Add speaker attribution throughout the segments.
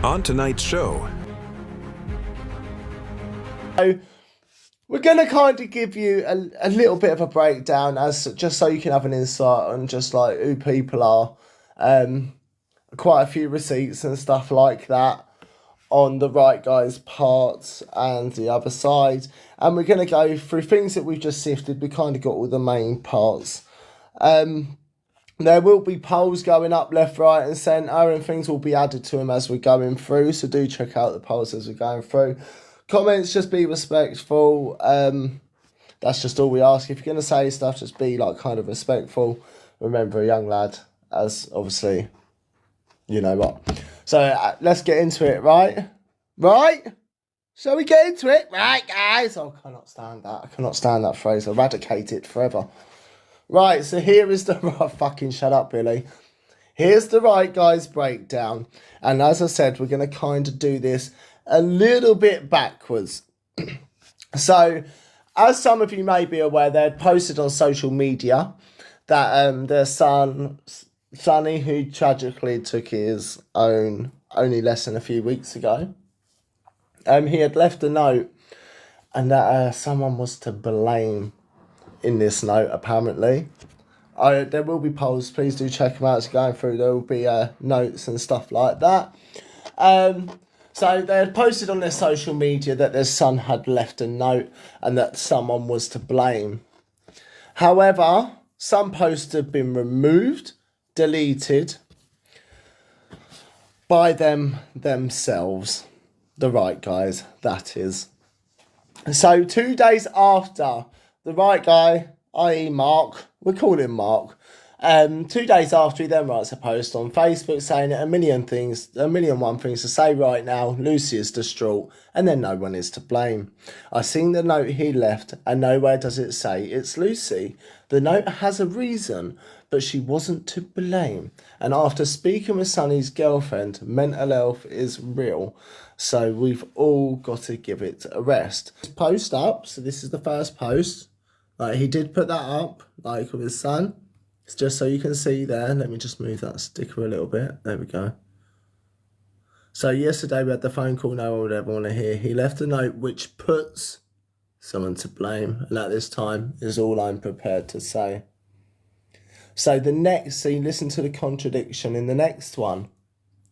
Speaker 1: On tonight's show.
Speaker 2: So we're going to kind of give you a little bit of a breakdown as just so you can have an insight on just like who people are. Quite a few receipts and stuff like that on the right guy's parts and the other side. And we're going to go through things that we've just sifted. We kind of got all the main parts. There will be polls going up left, right and centre, and things will be added to them as we're going through. So do check out the polls as we're going through. Comments, just be respectful. That's just all we ask. If you're going to say stuff, just be like kind of respectful. Remember, a young lad, as obviously, you know what. So let's get into it, right? Right? Shall we get into it? Right, guys? Oh, I cannot stand that. I cannot stand that phrase. Eradicate it forever. Right, so here is the... fucking shut up, Billy. Here's the right guy's breakdown. And as I said, we're going to kind of do this a little bit backwards. So, as some of you may be aware, they had posted on social media that their son, Sonny, who tragically took his own only less than a few weeks ago, he had left a note and that someone was to blame in this note, apparently. There will be polls, please do check them out as you're going through. There will be notes and stuff like that. So they had posted on their social media that their son had left a note and that someone was to blame. However, some posts have been removed, deleted by themselves. The right guys, that is. So 2 days after the right guy, i.e. Mark, we'll call him Mark, 2 days after he then writes a post on Facebook saying a million one things to say right now, Lucy is distraught, and then no one is to blame. I seen the note he left, and nowhere does it say it's Lucy. The note has a reason, but she wasn't to blame. And after speaking with Sonny's girlfriend, mental health is real, so we've all got to give it a rest. Post up, so this is the first post. Like, he did put that up, like, with his son. It's just so you can see there. Let me just move that sticker a little bit. There we go. So yesterday we had the phone call no one would ever want to hear. He left a note which puts someone to blame. And at this time is all I'm prepared to say. So the next, so you listen to the contradiction in the next one.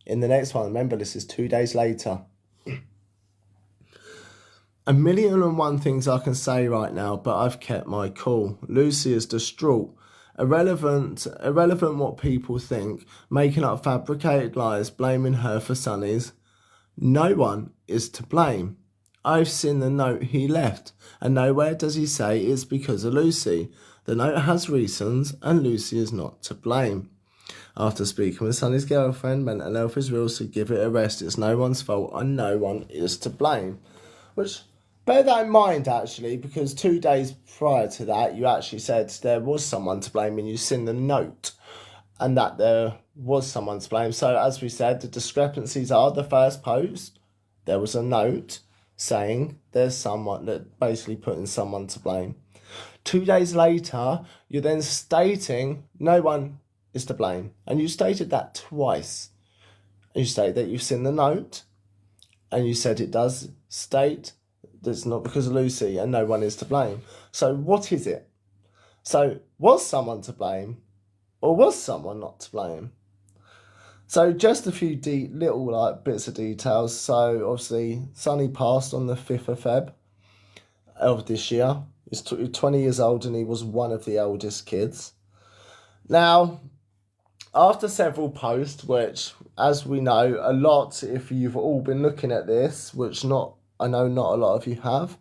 Speaker 2: Remember this is 2 days later. 1,000,001 things I can say right now, but I've kept my cool. Lucy is distraught. Irrelevant what people think, making up fabricated lies, blaming her for Sonny's. No one is to blame. I've seen the note he left, and nowhere does he say it's because of Lucy. The note has reasons, and Lucy is not to blame. After speaking with Sonny's girlfriend, mental health is real, so give it a rest. It's no one's fault, and no one is to blame. Which... bear that in mind, actually, because 2 days prior to that, you actually said there was someone to blame and you've seen the note and that there was someone to blame. So, as we said, the discrepancies are the first post, there was a note saying there's someone that basically putting someone to blame. 2 days later, you're then stating no one is to blame. And you stated that twice. You state that you've seen the note and you said it does state it's not because of Lucy and no one is to blame. So what is it? So was someone to blame or was someone not to blame? So just a few little like bits of details. So obviously Sonny passed on the 5th of Feb of this year. He's 20 years old and he was one of the eldest kids. Now, after several posts, which as we know a lot, if you've all been looking at this, which I know not a lot of you have.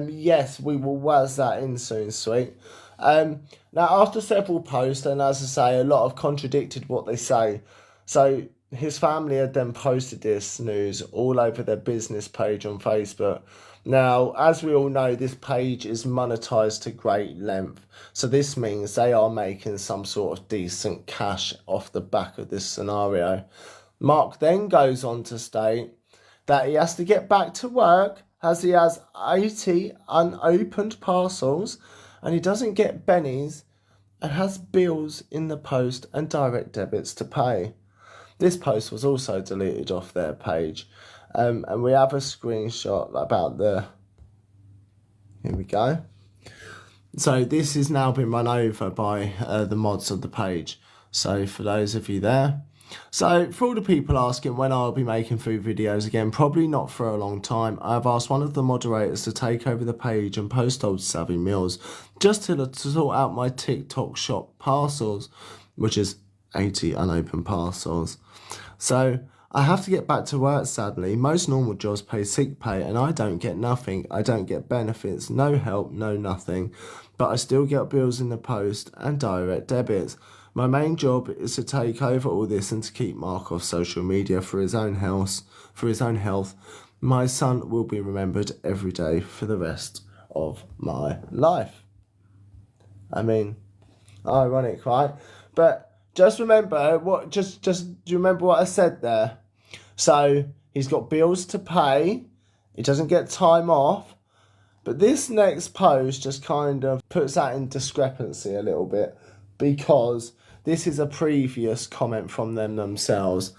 Speaker 2: Yes, we will waz that in soon, sweet. Now, after several posts, and as I say, a lot have contradicted what they say. So, his family had then posted this news all over their business page on Facebook. Now, as we all know, this page is monetized to great length. So, this means they are making some sort of decent cash off the back of this scenario. Mark then goes on to state that he has to get back to work as he has 80 unopened parcels and he doesn't get bennies and has bills in the post and direct debits to pay. This post was also deleted off their page. And we have a screenshot about here we go. So this has now been run over by the mods of the page. So for those of you there. So for all the people asking when I'll be making food videos again, probably not for a long time. I've asked one of the moderators to take over the page and post Old Savvy Meals just to sort out my TikTok shop parcels, which is 80 unopened parcels. So I have to get back to work, sadly. Most normal jobs pay sick pay and I don't get nothing. I don't get benefits, no help, no nothing. But I still get bills in the post and direct debits. My main job is to take over all this and to keep Mark off social media for his own health. My son will be remembered every day for the rest of my life. I mean, ironic, right? But just remember do you remember what I said there? So he's got bills to pay. He doesn't get time off. But this next post just kind of puts that in discrepancy a little bit, because this is a previous comment from them themselves.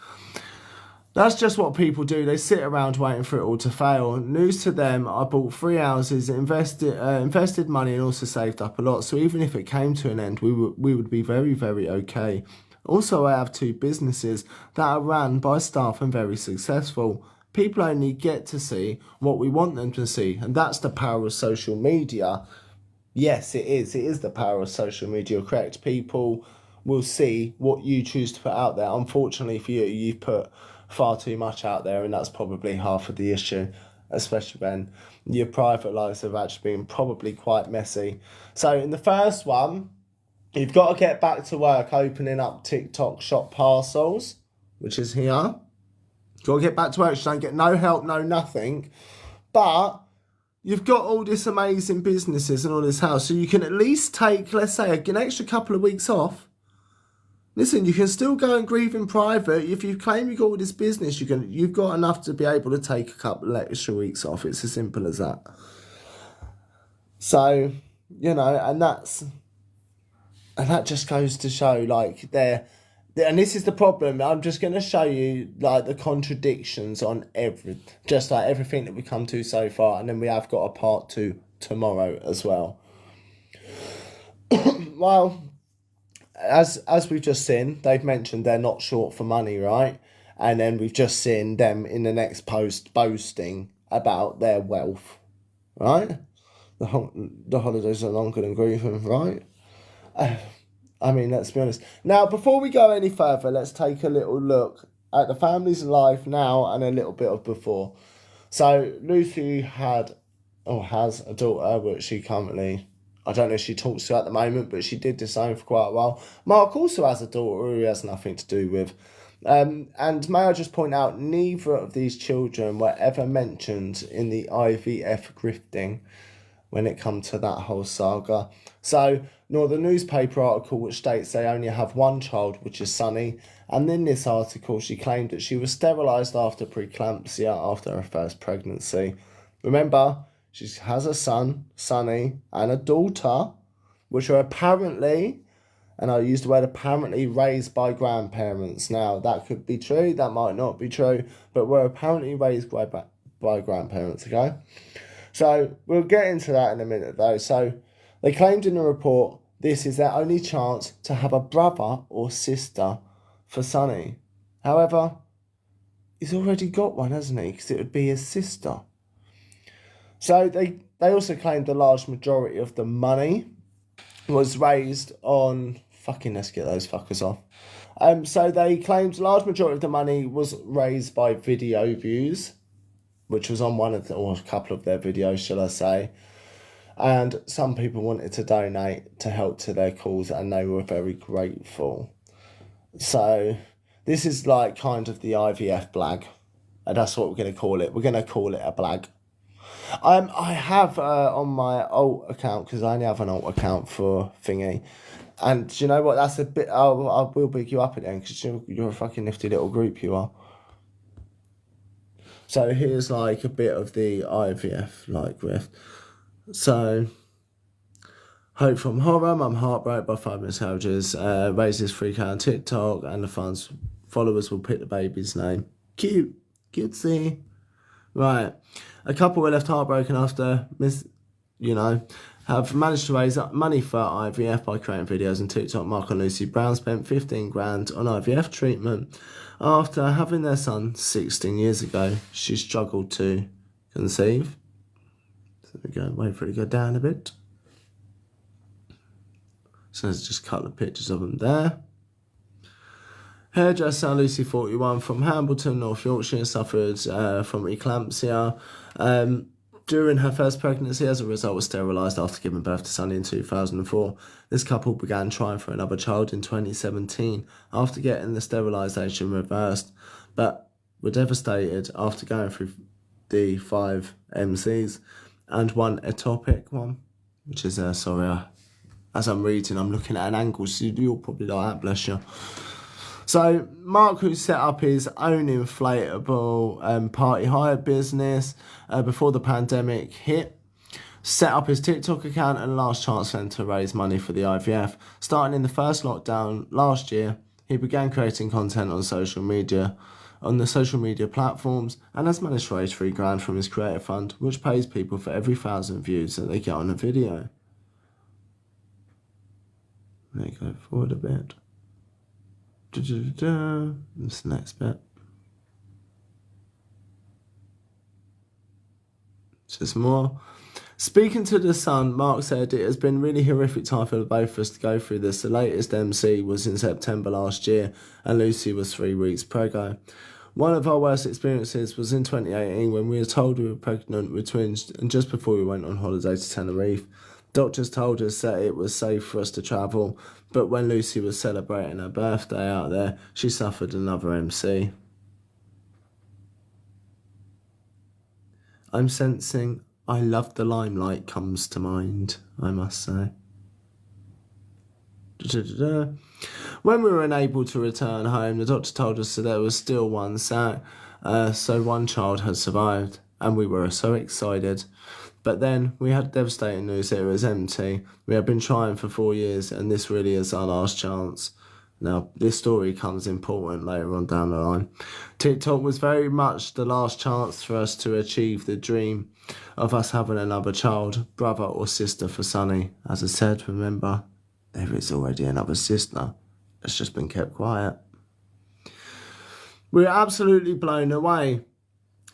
Speaker 2: That's just what people do. They sit around waiting for it all to fail. News to them, I bought 3 houses, invested money and also saved up a lot. So even if it came to an end, we would be very, very okay. Also, I have 2 businesses that are run by staff and very successful. People only get to see what we want them to see. And that's the power of social media. Yes, it is. It is the power of social media, correct? People will see what you choose to put out there. Unfortunately for you, you've put far too much out there, and that's probably half of the issue, especially when your private lives have actually been probably quite messy. So in the first one, you've got to get back to work opening up TikTok shop parcels, which is here. You've got to get back to work. You don't get no help, no nothing. But you've got all this amazing businesses and all this house, so you can at least take, let's say, an extra couple of weeks off. Listen, you can still go and grieve in private. If you claim you've got all this business, you've got enough to be able to take a couple of extra weeks off. It's as simple as that. So, and that just goes to show, like, and this is the problem. I'm just going to show you, like, the contradictions on everything that we come to so far. And then we have got a part 2 tomorrow as well. Well, as we've just seen, they've mentioned they're not short for money, right? And then we've just seen them in the next post boasting about their wealth, right? The holidays are longer than grieving, right? I mean, let's be honest. Now, before we go any further, let's take a little look at the family's life now and a little bit of before. So Lucy has a daughter, which she currently, I don't know if she talks to at the moment, but she did disown for quite a while. Mark also has a daughter who he has nothing to do with. And may I just point out, neither of these children were ever mentioned in the IVF grifting when it comes to that whole saga. So, nor the newspaper article which states they only have one child, which is Sunny. And in this article, she claimed that she was sterilised after preeclampsia after her first pregnancy. Remember, she has a son, Sunny, and a daughter, which are apparently, and I use the word apparently, raised by grandparents. Now, that could be true, that might not be true, but were apparently raised by grandparents, okay? So, we'll get into that in a minute, though. So, they claimed in the report this is their only chance to have a brother or sister for Sunny. However, he's already got one, hasn't he? Because it would be his sister. So they also claimed the large majority of the money was raised on... let's get those fuckers off. So they claimed the large majority of the money was raised by video views, which was on one of or a couple of their videos, shall I say. And some people wanted to donate to help to their cause, and they were very grateful. So this is like kind of the IVF blag. And that's what we're going to call it. We're going to call it a blag. I have on my alt account, because I only have an alt account for thingy. And do you know what? That's a bit... I will big you up again, because you're a fucking nifty little group, you are. So here's like a bit of the IVF like riff. So, Hope from Horror, Mum Heartbroken by 5 miscarriages, raises 3K on TikTok, and the funds Followers will pick the baby's name. Cute. Cutesy. Right. A couple were left heartbroken after have managed to raise up money for IVF by creating videos on TikTok. Mark and Lucy Brown spent 15 grand on IVF treatment after having their son 16 years ago. She struggled to conceive. So we go, wait for it to go down a bit. So there's just a couple of pictures of them there. Hairdresser Lucy 41 from Hambleton, North Yorkshire, suffered from eclampsia during her first pregnancy. As a result, was sterilised after giving birth to Sunny in 2004. This couple began trying for another child in 2017 after getting the sterilisation reversed, but were devastated after going through the 5 MCs and one ectopic one, which is, as I'm reading, I'm looking at an angle, so you'll probably like that, bless you. So Mark, who set up his own inflatable party hire business before the pandemic hit, set up his TikTok account and last chance then to raise money for the IVF. Starting in the first lockdown last year, he began creating content on the social media platforms and has managed to raise 3 grand from his creator fund, which pays people for every 1,000 views that they get on a video. Let me go forward a bit. This is the next bit. Just more. Speaking to The Sun, Mark said, "It has been really horrific time for both of us to go through this. The latest MC was in September last year and Lucy was 3 weeks preggo. One of our worst experiences was in 2018 when we were told we were pregnant with twins and just before we went on holiday to Tenerife. Doctors told us that it was safe for us to travel, but when Lucy was celebrating her birthday out there, she suffered another MC. I'm sensing I love the limelight comes to mind, I must say. When we were unable to return home, the doctor told us that there was still one sac, so one child had survived, and we were so excited. But then we had devastating news that it was empty. We had been trying for 4 years and this really is our last chance." Now, this story comes important later on down the line. TikTok was very much the last chance for us to achieve the dream of us having another child, brother or sister for Sunny. As I said, remember, there is already another sister. It's just been kept quiet. We were absolutely blown away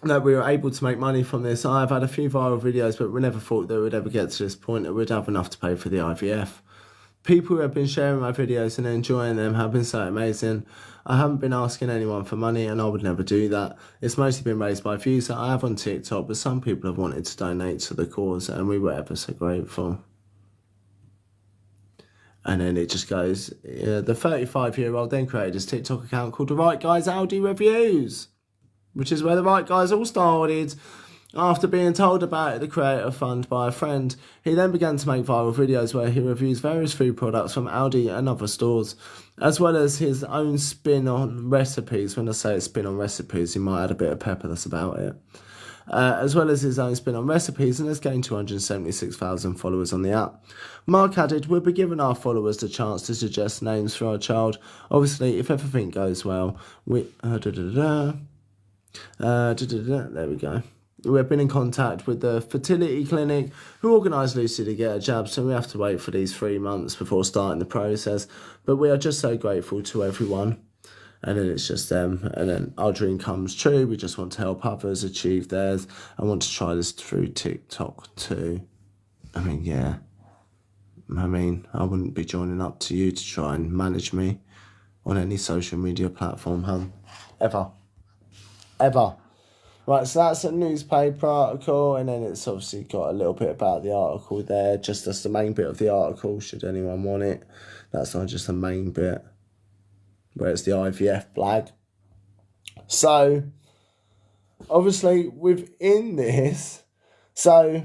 Speaker 2: that we were able to make money from this. I've had a few viral videos, but we never thought that we'd ever get to this point that we'd have enough to pay for the IVF. People who have been sharing my videos and enjoying them have been so amazing. I haven't been asking anyone for money and I would never do that. It's mostly been raised by views that I have on TikTok, but some people have wanted to donate to the cause and we were ever so grateful. And then it just goes, the 35-year-old then created his TikTok account called The Right Guys Aldi Reviews, which is where the Right Guys all started. After being told about it, the creator fund by a friend, he then began to make viral videos where he reviews various food products from Aldi and other stores, as well as his own spin on recipes. When I say spin on recipes, he might add a bit of pepper, that's about it. As well as his own spin on recipes, and has gained 276,000 followers on the app. Mark added, "We'll be giving our followers the chance to suggest names for our child. Obviously, if everything goes well, there we go. We've been in contact with the fertility clinic who organised Lucy to get a jab, so we have to wait for these 3 months before starting the process. But we are just so grateful to everyone." And then it's just them. And then our dream comes true. We just want to help others achieve theirs. I want to try this through TikTok too. I mean, yeah. I wouldn't be joining up to you to try and manage me on any social media platform, Ever. Right, so that's a newspaper article, and then it's obviously got a little bit about the article there. Just that's the main bit of the article, should anyone want it. That's not just the main bit, where it's the IVF flag. So, obviously, within this, so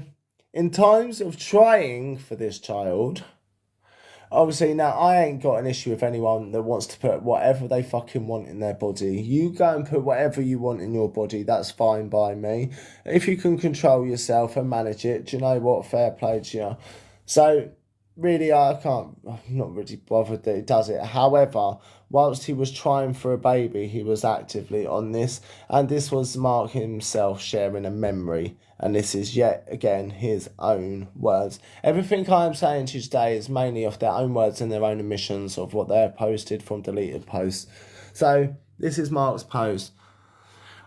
Speaker 2: in times of trying for this child, obviously, now, I ain't got an issue with anyone that wants to put whatever they fucking want in their body. You go and put whatever you want in your body, that's fine by me. If you can control yourself and manage it, do you know what? Fair play to you. So, really, I'm not really bothered that he does it. However, whilst he was trying for a baby, he was actively on this, and this was Mark himself sharing a memory, and this is yet again his own words. Everything I am saying to you today is mainly off their own words and their own admissions of what they have posted from deleted posts. So, this is Mark's post.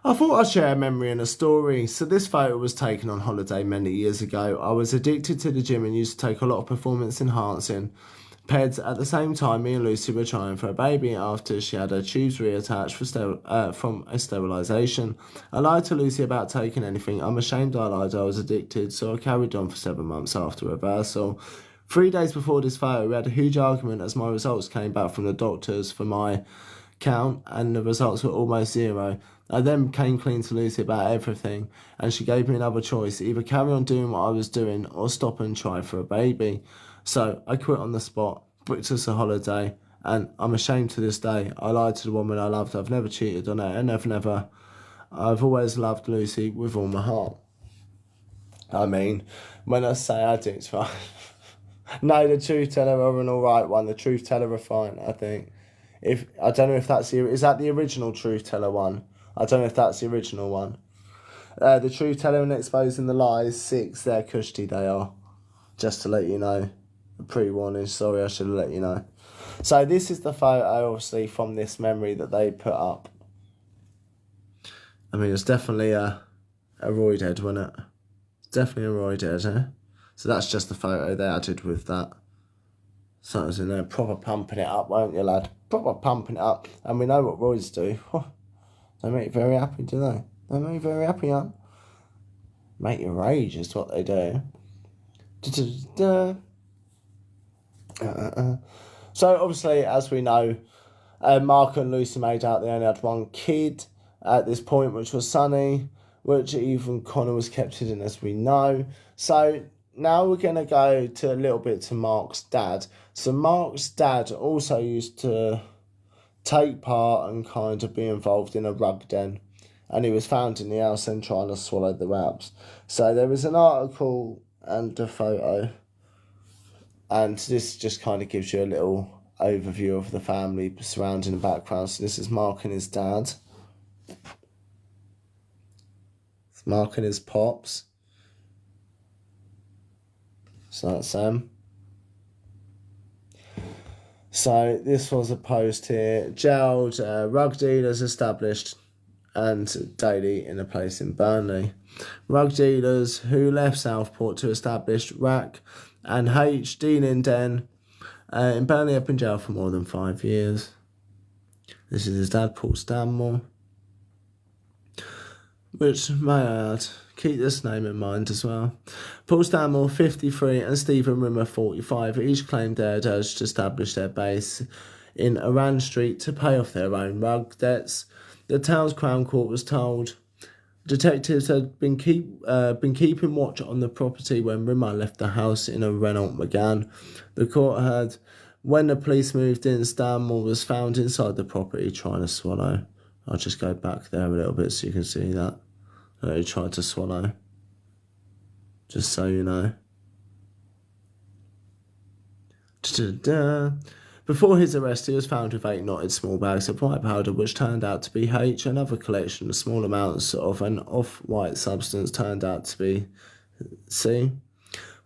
Speaker 2: I thought I'd share a memory and a story. So this photo was taken on holiday many years ago. I was addicted to the gym and used to take a lot of performance enhancing PEDs. At the same time, me and Lucy were trying for a baby after she had her tubes reattached from a sterilisation. I lied to Lucy about taking anything. I'm ashamed I lied. I was addicted, so I carried on for 7 months after reversal. 3 days before this photo, we had a huge argument as my results came back from the doctors for my count and the results were almost zero. I then came clean to Lucy about everything, and she gave me another choice: either carry on doing what I was doing or stop and try for a baby. So I quit on the spot, booked us a holiday, and I'm ashamed to this day. I lied to the woman I loved. I've never cheated on her, and never. I've always loved Lucy with all my heart. I mean, when I say addict, right? No, the truth teller are an alright one. The truth teller are fine, I think. I don't know if that's is that the original truth teller one? I don't know if that's the original one. The truth teller and exposing the lies, 6, they're cushy, they are. Just to let you know. A pre-warning, sorry, I should have let you know. So this is the photo, obviously, from this memory that they put up. I mean, it's definitely a roid head, wasn't it? It's definitely a roid head, eh? So that's just the photo they added with that. So I was in there proper pumping it up, won't you, lad? Proper pumping it up. And we know what roids do. They make you very happy, do they? They make you very happy, huh? Make you rage is what they do. So, obviously, as we know, Mark and Lucy made out they only had one kid at this point, which was Sonny, which even Connor was kept hidden, as we know. So, now we're going to go to a little bit to Mark's dad. So, Mark's dad also used to take part and kind of be involved in a rug den, and he was found in the house and trying to swallow the wraps. So there was an article and a photo, and this just kind of gives you a little overview of the family surrounding the background. So this is Mark and his dad. It's Mark and his pops. So that's them. So this was a post here. Jailed rug dealers established and daily in a place in Burnley. Rug dealers who left Southport to establish RAC and H dealing den in Burnley have been jailed for more than 5 years. This is his dad, Paul Stanmore. Which, may I add, keep this name in mind as well. Paul Stanmore, 53, and Stephen Rimmer, 45, each claimed they had urged to establish their base in Aran Street to pay off their own rug debts. The town's Crown Court was told detectives had been keeping watch on the property when Rimmer left the house in a Renault Megane. The court heard when the police moved in, Stanmore was found inside the property trying to swallow. I'll just go back there a little bit so you can see that. He tried to swallow. Just so you know. Before his arrest, he was found with 8 knotted small bags of white powder, which turned out to be H. Another collection of small amounts of an off-white substance turned out to be C.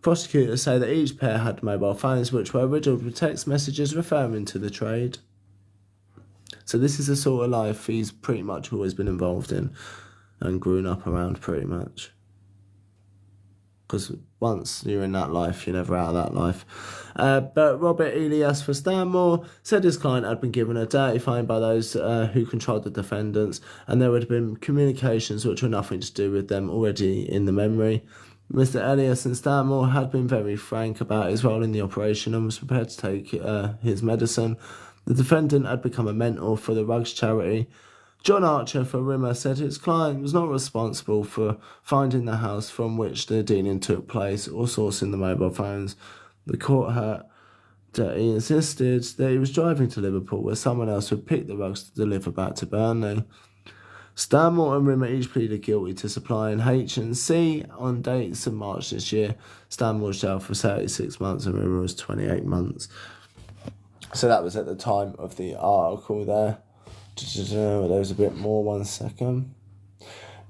Speaker 2: Prosecutors say that each pair had mobile phones which were riddled with text messages referring to the trade. So this is the sort of life he's pretty much always been involved in and grown up around, pretty much. Because once you're in that life, you're never out of that life. But Robert Elias for Stanmore said his client had been given a dirty fine by those who controlled the defendants, and there would have been communications which were nothing to do with them already in the memory. Mr. Elias and Stanmore had been very frank about his role in the operation and was prepared to take his medicine. The defendant had become a mentor for the Rugs charity. John Archer for Rimmer said his client was not responsible for finding the house from which the dealing took place or sourcing the mobile phones. The court heard that he insisted that he was driving to Liverpool where someone else would pick the rugs to deliver back to Burnley. Stanmore and Rimmer each pleaded guilty to supplying H&C on dates in March this year. Stanmore was jailed for 36 months and Rimmer was 28 months. So that was at the time of the article there. There's a bit more, 1 second.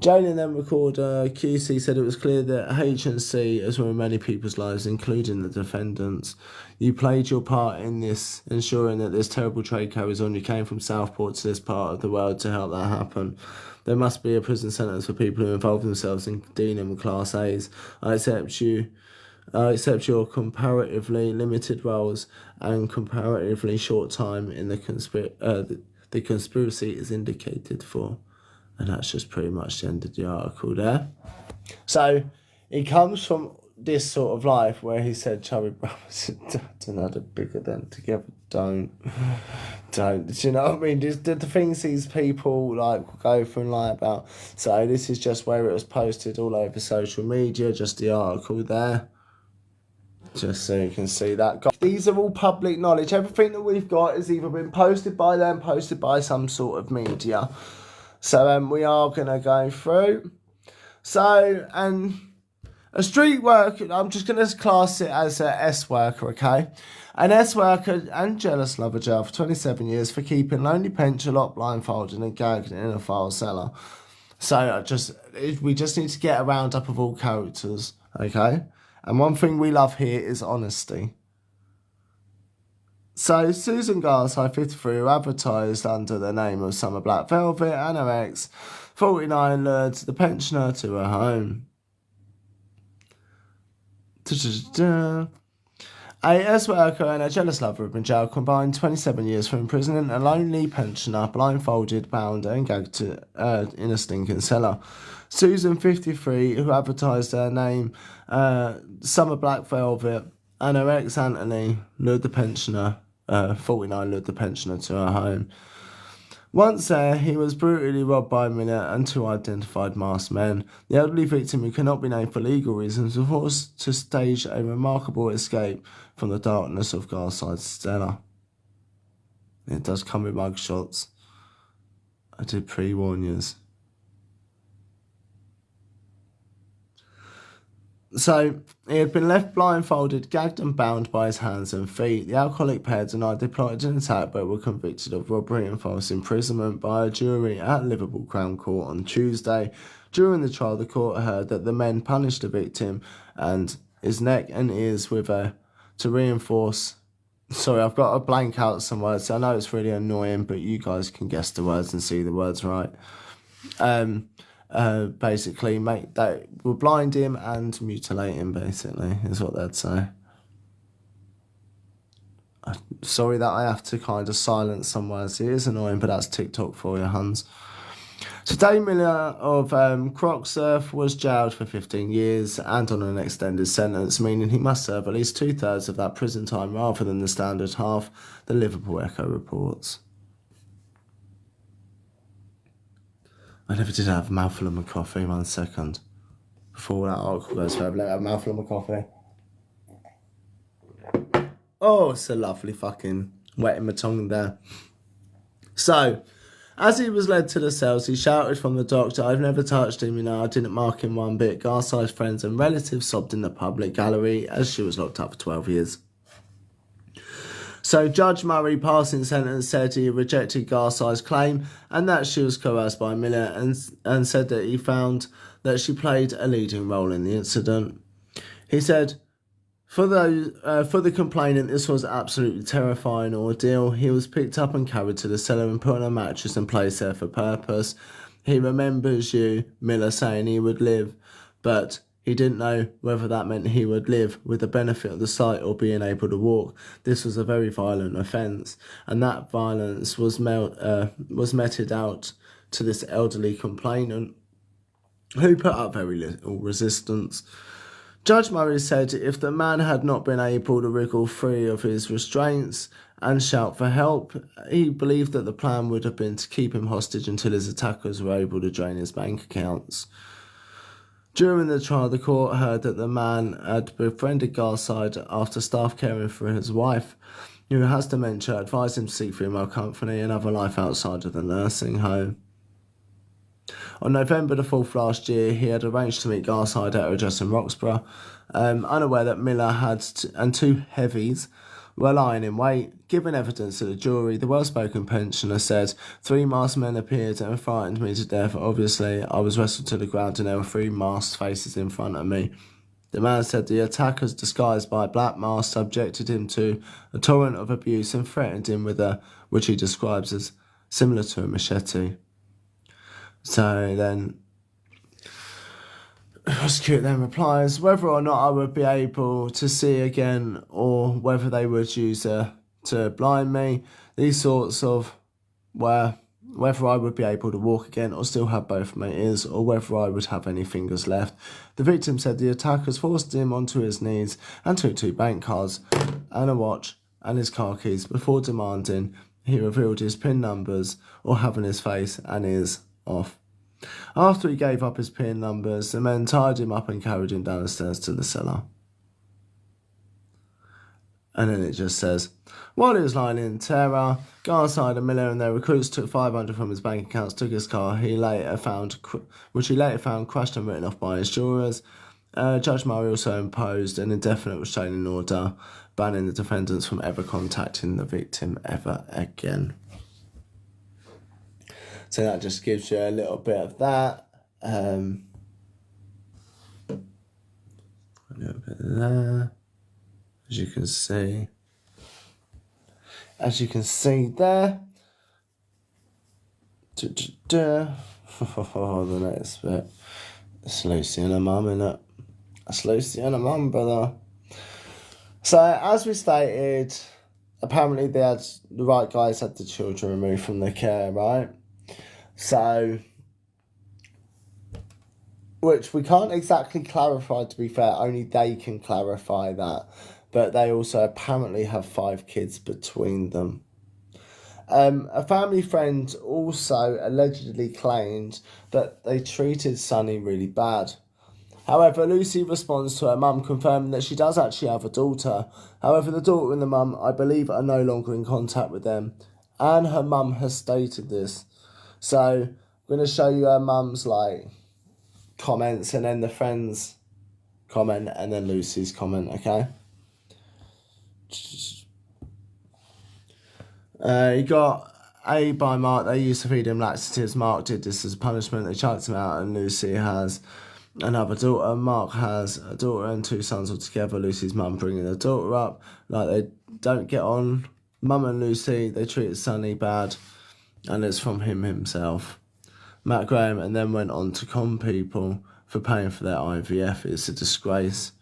Speaker 2: Jail and then recorder QC said it was clear that H&C, as well as many people's lives, including the defendants, you played your part in this, ensuring that this terrible trade carries on. You came from Southport to this part of the world to help that happen. There must be a prison sentence for people who involve themselves in dealing with Class A's. I accept your comparatively limited roles and comparatively short time in the conspiracy is indicated for. And that's just pretty much the end of the article there. So it comes from this sort of life where he said Charlie Brown was another bigger than together. Don't. Do you know what I mean? The things these people like go through and lie about. So this is just where it was posted all over social media, just the article there. Just so you can see that. These are all public knowledge. Everything that we've got has either been posted by them, posted by some sort of media. So we are going to go through. So, and a street worker, I'm just going to class it as a S worker, okay? An S worker and jealous lover jail for 27 years for keeping lonely pension lot blindfolded and gagged in a file cellar. So we just need to get a roundup of all characters, okay? And one thing we love here is honesty. So, Susan Garside, 53, who advertised under the name of Summer Black Velvet, and her ex, 49, lured the pensioner to her home. A S worker and a jealous lover have been jailed combined 27 years for imprisoning a lonely pensioner, blindfolded, bound and gagged in a stinking cellar. Susan, 53, who advertised her name, Summer Black Velvet, and her ex, Anthony, lured the pensioner, 49, lured the pensioner to her home. Once there, he was brutally robbed by Miller and two identified masked men. The elderly victim, who cannot be named for legal reasons, was forced to stage a remarkable escape from the darkness of Garside's cellar. It does come with mugshots. I did pre-warn yous. So, he had been left blindfolded, gagged and bound by his hands and feet. The alcoholic pair denied they plotted an attack but were convicted of robbery and false imprisonment by a jury at Liverpool Crown Court on Tuesday. During the trial, the court heard that the men punished the victim and his neck and ears with to reinforce... Sorry, I've got to blank out some words. I know it's really annoying, but you guys can guess the words and see the words right. Basically, they will blind him and mutilate him, basically, is what they'd say. Sorry that I have to kind of silence some words. It is annoying, but that's TikTok for you, Hans. So Dave Miller of Croxsurf was jailed for 15 years and on an extended sentence, meaning he must serve at least 2/3 of that prison time rather than the standard half, the Liverpool Echo reports. I never did have a mouthful of my coffee, 1 second. Before that article goes further, let me have a mouthful of my coffee. Oh, it's a lovely fucking wetting my tongue there. So, as he was led to the cells, he shouted from the doctor, "I've never touched him, I didn't mark him one bit." Garside's friends and relatives sobbed in the public gallery as she was locked up for 12 years. So Judge Murray, passing sentence, said he rejected Garside's claim and that she was coerced by Miller and said that he found that she played a leading role in the incident. He said, for the complainant, this was an absolutely terrifying ordeal. He was picked up and carried to the cellar and put on a mattress and placed there for purpose. He remembers you, Miller, saying he would live, but he didn't know whether that meant he would live with the benefit of the sight or being able to walk. This was a very violent offence, and that violence was meted out to this elderly complainant who put up very little resistance. Judge Murray said if the man had not been able to wriggle free of his restraints and shout for help, he believed that the plan would have been to keep him hostage until his attackers were able to drain his bank accounts. During the trial, the court heard that the man had befriended Garside after staff caring for his wife, who has dementia, advised him to seek female company and have a life outside of the nursing home. On November the 4th last year, he had arranged to meet Garside at her address in Roxburgh, unaware that Miller and two heavies were lying in wait. Giving evidence to the jury, the well-spoken pensioner said, 3 masked men appeared and frightened me to death. Obviously, I was wrestled to the ground and there were 3 masked faces in front of me. The man said the attackers, disguised by black masks, subjected him to a torrent of abuse and threatened him with which he describes as similar to a machete. So then, prosecutor then replies, whether or not I would be able to see again or whether they would use to blind me, these sorts of, whether I would be able to walk again or still have both my ears, or whether I would have any fingers left. The victim said the attackers forced him onto his knees and took 2 bank cards and a watch and his car keys before demanding he revealed his PIN numbers or having his face and ears off. After he gave up his PIN numbers, the men tied him up and carried him down the stairs to the cellar. And then it just says, while he was lying in terror, Garside and Miller and their recruits took $500 from his bank accounts, took his car, which he later found crushed and written off by his jurors. Judge Murray also imposed an indefinite restraining order, banning the defendants from ever contacting the victim ever again. So that just gives you a little bit of that. A little bit of that. As you can see there. The next bit. It's Lucy and her mum, innit? It's Lucy and her mum, brother. So, as we stated, apparently the right guys had the children removed from their care, right? So, which we can't exactly clarify, to be fair, only they can clarify that. But they also apparently have 5 kids between them. A family friend also allegedly claimed that they treated Sonny really bad. However, Lucy responds to her mum, confirming that she does actually have a daughter. However, the daughter and the mum, I believe, are no longer in contact with them. And her mum has stated this. So, I'm going to show you her mum's, comments, and then the friend's comment, and then Lucy's comment, okay? He got A by Mark. They used to feed him laxatives. Mark did this as a punishment. They chucked him out, and Lucy has another daughter. Mark has a daughter and 2 sons altogether. Lucy's mum bringing the daughter up. They don't get on. Mum and Lucy, they treated Sonny bad, and it's from him himself. Matt Graham, and then went on to con people for paying for their IVF. It's a disgrace.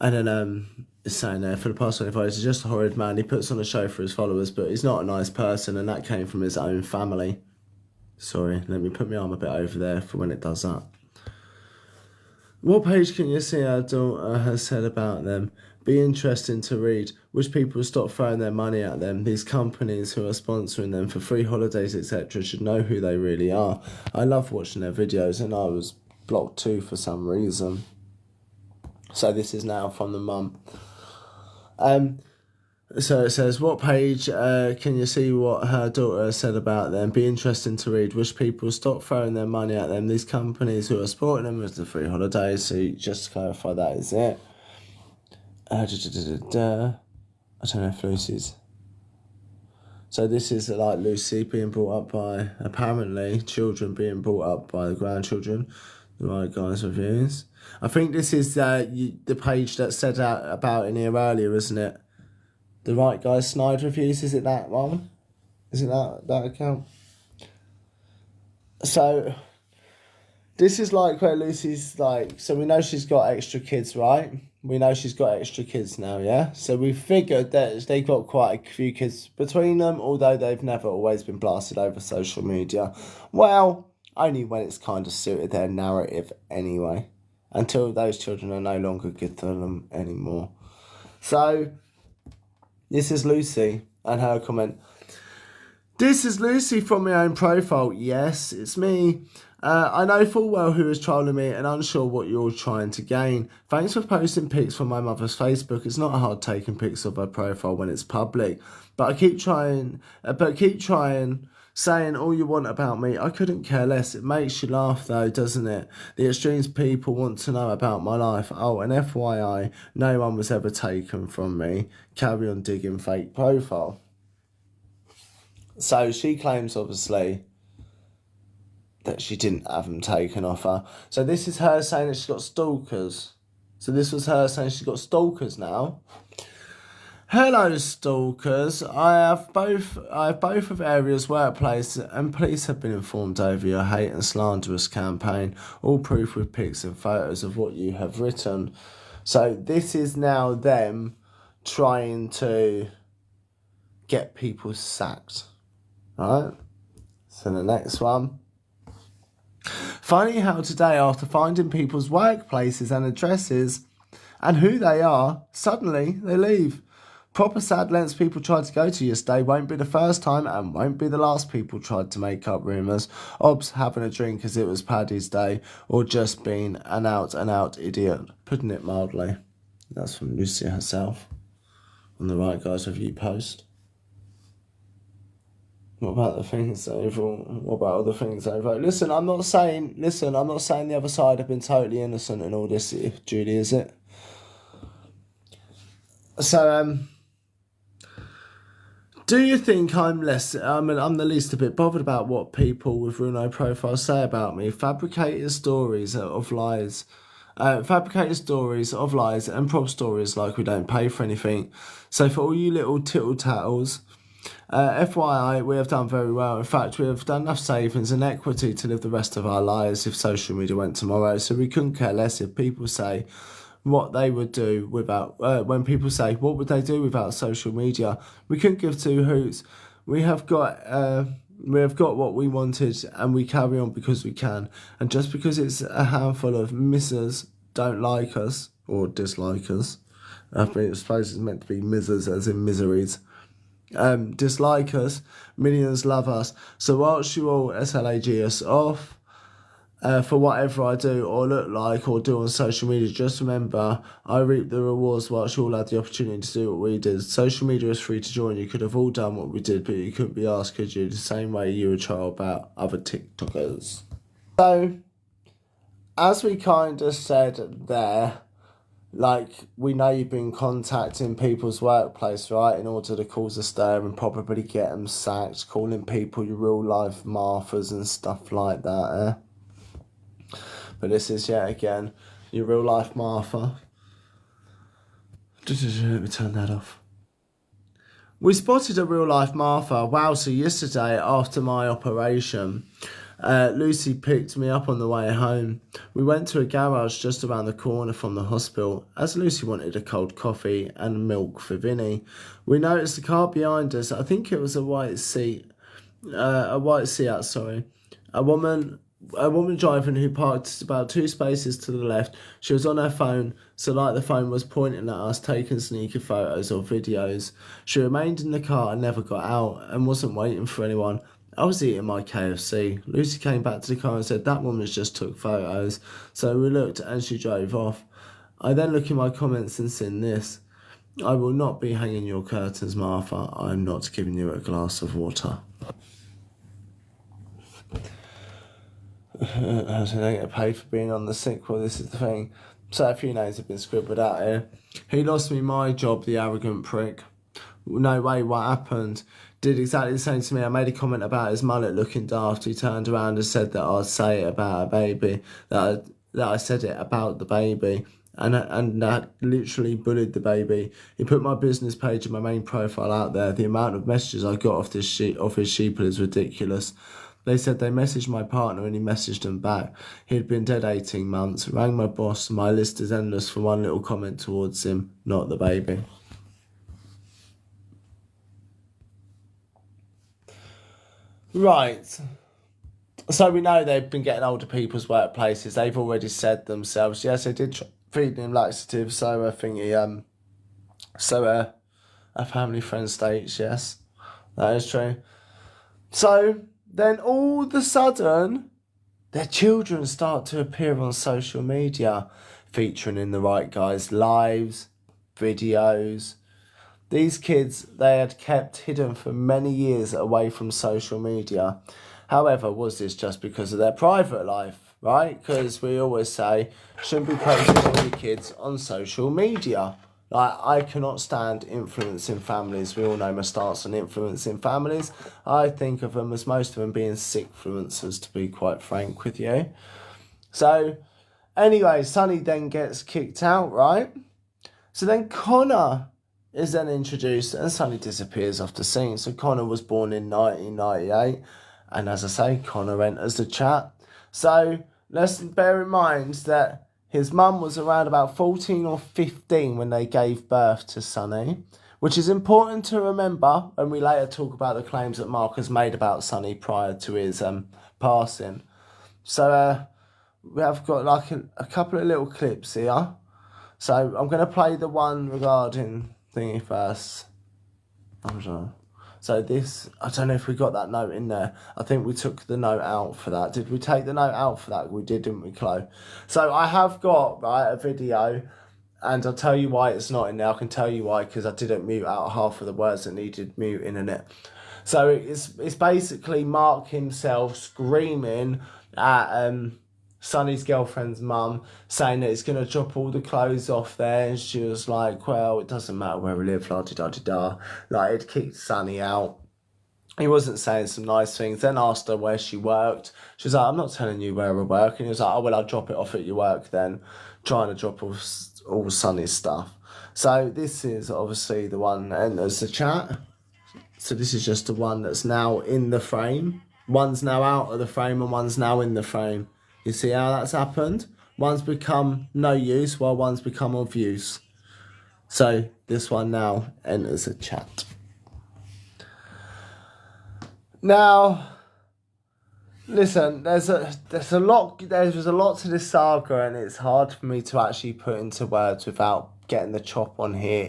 Speaker 2: And then it's saying there, for the past 25 years, he's just a horrid man. He puts on a show for his followers, but he's not a nice person, and that came from his own family. Sorry, let me put my arm a bit over there for when it does that. What page can you see our daughter has said about them? Be interesting to read. Wish people stop throwing their money at them. These companies who are sponsoring them for free holidays, etc. should know who they really are. I love watching their videos, and I was blocked too for some reason. So this is now from the mum. So it says, what page can you see what her daughter has said about them? Be interesting to read. Wish people stop throwing their money at them. These companies who are supporting them with the free holidays. So just to clarify, that is it. I don't know if Lucy's. So this is Lucy being brought up by, apparently, children being brought up by the grandchildren. The Right Guys Reviews. I think this is the page that said about in here earlier, isn't it? The Right Guys Snide Reviews, is it that one? Is it that account? So, this is where Lucy's so we know she's got extra kids, right? We know she's got extra kids now, yeah? So we figured that they got quite a few kids between them, although they've never always been blasted over social media. Well, only when it's kind of suited their narrative anyway. Until those children are no longer good to them anymore. So, this is Lucy and her comment. This is Lucy from my own profile. Yes, it's me. I know full well who is trolling me and unsure what you're trying to gain. Thanks for posting pics from my mother's Facebook. It's not hard taking pics of her profile when it's public. But keep trying. saying all you want about me. I couldn't care less. It makes you laugh though, doesn't it? The extremes people want to know about my life. Oh, and FYI, no one was ever taken from me. Carry on digging fake profile. So she claims, obviously, that she didn't have them taken off her. So this is her saying that she's got stalkers. So this was her saying she's got stalkers now. Hello, stalkers. I have both of areas workplace and police have been informed over your hate and slanderous campaign. All proof with pics and photos of what you have written. So this is now them trying to get people sacked. Right? So the next one. Funny how today, after finding people's workplaces and addresses and who they are, suddenly they leave. Proper sad lengths people tried to go to yesterday won't be the first time and won't be the last people tried to make up rumours. Obs having a drink as it was Paddy's Day or just being an out-and-out idiot, putting it mildly. That's from Lucy herself on the Right Guys Review post. What about the things over? What about other things over? Listen, I'm not saying the other side have been totally innocent in all this, Judy, is it? So, do you think I'm the least a bit bothered about what people with real no profiles say about me? Fabricated stories of lies and prop stories like we don't pay for anything. So for all you little tittle-tattles, FYI, we have done very well. In fact, we have done enough savings and equity to live the rest of our lives if social media went tomorrow. So we couldn't care less if people say what they would do without, when people say, what would they do without social media? We couldn't give two hoots. We have got what we wanted and we carry on because we can. And just because it's a handful of misses don't like us or dislike us, I suppose it's meant to be misses as in miseries, dislike us, millions love us. So whilst you all SLAG us off, for whatever I do or look like or do on social media, just remember I reap the rewards whilst you all had the opportunity to do what we did. Social media is free to join. You could have all done what we did, but you couldn't be asked, could you? The same way you would try about other TikTokers. So, as we kind of said there, like, we know you've been contacting people's workplace, right, in order to cause a stir and probably get them sacked, calling people your real life Marthas and stuff like that, But this is yet again your real life Martha. Let me turn that off. We spotted a real life Martha. Wow, so yesterday after my operation, Lucy picked me up on the way home. We went to a garage just around the corner from the hospital as Lucy wanted a cold coffee and milk for Vinny. We noticed the car behind us. I think it was a white Seat, A woman driving who parked about 2 spaces to the left. She was on her phone, so like the phone was pointing at us, taking sneaky photos or videos. She remained in the car and never got out and wasn't waiting for anyone. I was eating my KFC. Lucy came back to the car and said that woman's just took photos. So we looked and she drove off. I then look in my comments and seen this. I will not be hanging your curtains, Martha. I am not giving you a glass of water. I don't get paid for being on the sick. Well, this is the thing. So a few names have been scribbled out here. He lost me my job, the arrogant prick. No way, what happened? Did exactly the same to me. I made a comment about his mullet looking daft. He turned around and said that I'd say it about a baby. That I said it about the baby. And that literally bullied the baby. He put my business page and my main profile out there. The amount of messages I got off his sheeple is ridiculous. They said they messaged my partner and he messaged them back. He'd been dead 18 months. Rang my boss. My list is endless for one little comment towards him, not the baby. Right. So we know they've been getting older people's workplaces. They've already said themselves, yes, they did feed him laxatives. So I think a family friend states, yes, that is true. So then all of a sudden, their children start to appear on social media, featuring in the Right Guys' lives, videos. These kids they had kept hidden for many years away from social media. However, was this just because of their private life, right? Because we always say, shouldn't be posting all your kids on social media. Like, I cannot stand influencing families. We all know my stance on influencing families. I think of them as most of them being sickfluencers, to be quite frank with you. So, anyway, Sonny then gets kicked out, right? So then Connor is then introduced and Sonny disappears off the scene. So Connor was born in 1998. And as I say, Connor enters the chat. So let's bear in mind that his mum was around about 14 or 15 when they gave birth to Sonny, which is important to remember when we later talk about the claims that Marcus made about Sonny prior to his passing. So we have got like a couple of little clips here. So I'm going to play the one regarding thingy first. I'm sorry. So this, I don't know if we got that note in there. I think we took the note out for that. Did we take the note out for that? We did, didn't we, Chloe? So I have got, right, a video, and I'll tell you why it's not in there. I can tell you why, because I didn't mute out half of the words that needed muting in it. So it's basically Mark himself screaming at Sonny's girlfriend's mum, saying that he's going to drop all the clothes off there, and she was like, well, it doesn't matter where we live, la-di-da-di-da. Like, it kicked Sonny out. He wasn't saying some nice things, then asked her where she worked. She was like, I'm not telling you where I work. And he was like, oh, well, I'll drop it off at your work then, trying to drop all Sonny's stuff. So this is obviously the one that enters the chat. So this is just the one that's now in the frame. One's now out of the frame and one's now in the frame. You see how that's happened? One's become no use while one's become of use. So this one now enters the chat. Now, listen, there's a lot to this saga, and it's hard for me to actually put into words without getting the chop on here,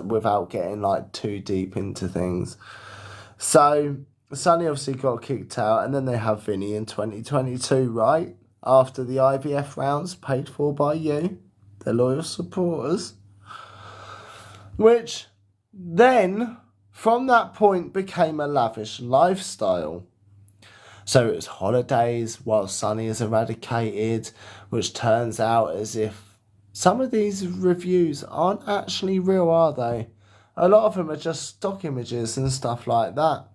Speaker 2: without getting like too deep into things. So Sonny obviously got kicked out, and then they have Vinny in 2022, right? After the IVF rounds paid for by you, their loyal supporters. Which then, from that point, became a lavish lifestyle. So it was holidays while Sonny is eradicated, which turns out as if some of these reviews aren't actually real, are they? A lot of them are just stock images and stuff like that.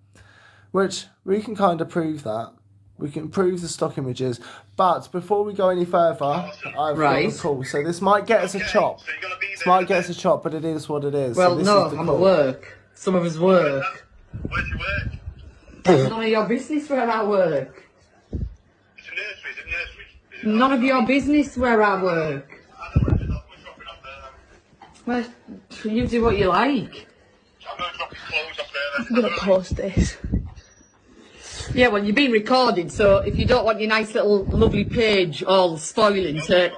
Speaker 2: Which we can kind of prove that. We can prove the stock images. But before we go any further, I've got a call. So this might get us a chop. This might get us a chop, but it is what it is.
Speaker 1: Well,
Speaker 2: so
Speaker 1: no, I'm at work. Some of us work.
Speaker 3: Where do you work?
Speaker 1: It's none of your business where I work.
Speaker 3: It's a nursery, is it nursery?
Speaker 1: None of your business where I work.
Speaker 3: I don't know, we're shopping up there.
Speaker 1: Well, you do what you like.
Speaker 3: I'm going to drop his clothes up there.
Speaker 4: I'm gonna post this.
Speaker 1: Yeah, well, you're being recorded, so if you don't want your nice little lovely page all spoiling to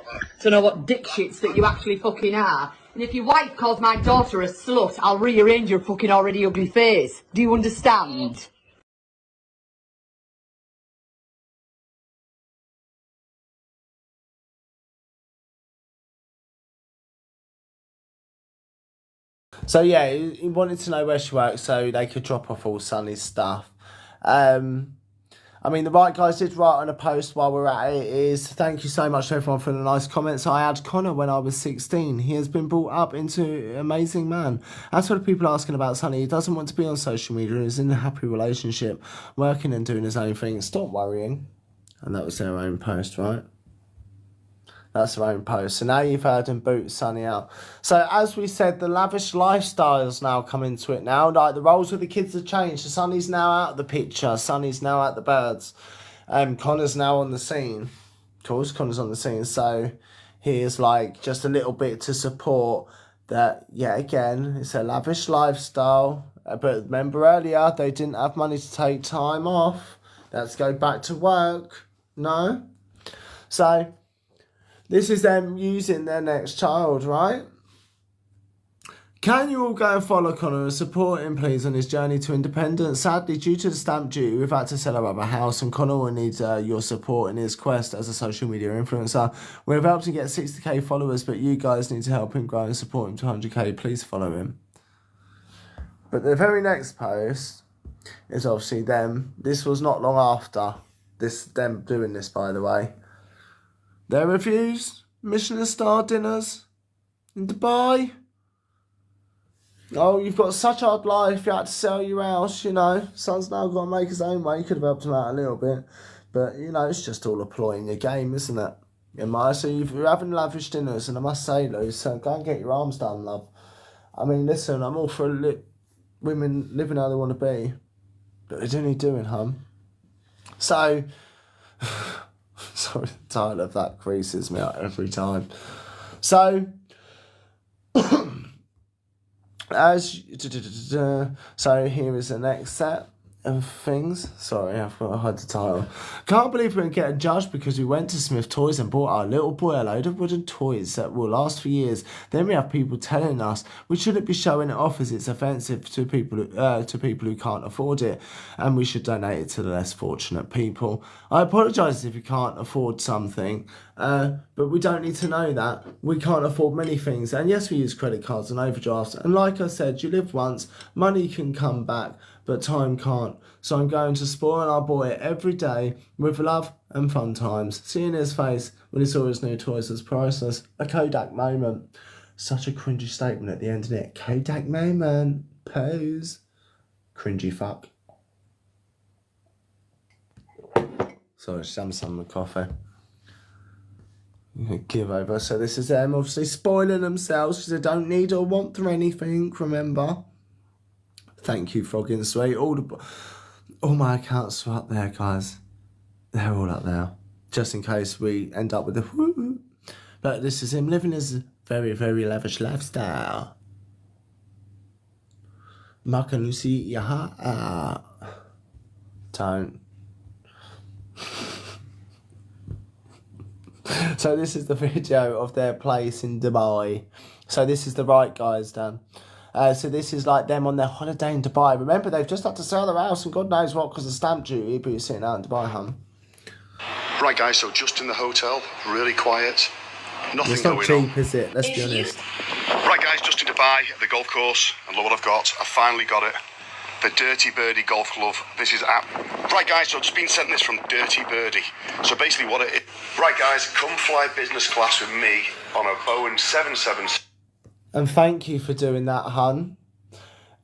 Speaker 1: know what dick shits that you actually fucking are, and if your wife calls my daughter a slut, I'll rearrange your fucking already ugly face. Do you understand?
Speaker 2: So yeah, he wanted to know where she worked so they could drop off all Sonny's stuff. I mean, the right guys did write on a post while we're at it is, thank you so much to everyone for the nice comments. I had Connor when I was 16. He has been brought up into an amazing man. As for the people asking about Sonny, he doesn't want to be on social media. He's in a happy relationship, working and doing his own thing. Stop worrying. And that was their own post, right? That's their own post. So now you've heard him boot Sonny out. So as we said, the lavish lifestyles now come into it now. Like the roles with the kids have changed. So Sonny's now out of the picture. Sonny's now at the birds. Connor's now on the scene. Of course, Connor's on the scene. So here's like just a little bit to support that. Yeah, again, it's a lavish lifestyle. But remember earlier, they didn't have money to take time off. Let's go back to work. No? So this is them using their next child, right? Can you all go and follow Connor and support him, please, on his journey to independence? Sadly, due to the stamp duty, we've had to sell our other house, and Connor will need your support in his quest as a social media influencer. We've helped him get 60k followers, but you guys need to help him grow and support him to 100k. Please follow him. But the very next post is obviously them. This was not long after them doing this, by the way. Their reviews, Michelin star dinners in Dubai. Oh, you've got such a hard life, you had to sell your house, you know. Son's now got to make his own way. Could have helped him out a little bit. But, you know, it's just all a ploy in your game, isn't it? So you're having lavish dinners, and I must say, Lou, so go and get your arms done, love. I mean, listen, I'm all for women living how they want to be. But they do need doing, hon. So, sorry, the title of that creases me out every time. So, so here is the next set of things. Sorry, I've got to hide the title. Can't believe we're getting judged because we went to Smith Toys and bought our little boy a load of wooden toys that will last for years. Then we have people telling us we shouldn't be showing it off as it's offensive to people who can't afford it, and we should donate it to the less fortunate people. I apologise if you can't afford something, but we don't need to know that. We can't afford many things, and yes, we use credit cards and overdrafts, and like I said, you live once, money can come back, but time can't. So I'm going to spoil our boy every day with love and fun times. Seeing his face when he saw his new toys was priceless. A Kodak moment. Such a cringy statement at the end, isn't it? Kodak moment. Pose. Cringy fuck. Sorry, some with coffee. Give over. So this is them obviously spoiling themselves because they don't need or want for anything, remember? Thank you, Frog and Sweet. All my accounts are up there, guys. They're all up there. Just in case we end up with a whoo. But this is him living his very, very lavish lifestyle. Mark and Lucy, yeah. Don't. So this is the video of their place in Dubai. So this is the right guys, Dan. So this is like them on their holiday in Dubai. Remember, they've just had to sell their house and God knows what because of stamp duty, but you're sitting out in Dubai, hun.
Speaker 3: Right, guys, so just in the hotel, really quiet. Nothing
Speaker 2: It's not
Speaker 3: going
Speaker 2: cheap,
Speaker 3: on.
Speaker 2: is it? Let's be honest.
Speaker 3: Right, guys, just in Dubai, the golf course, and look what I've got. I finally got it. The Dirty Birdie Golf Glove. This is right, guys, so I've just been sent this from Dirty Birdie. So basically what it is. Right, guys, come fly business class with me on a Boeing 777.
Speaker 2: And thank you for doing that, hun.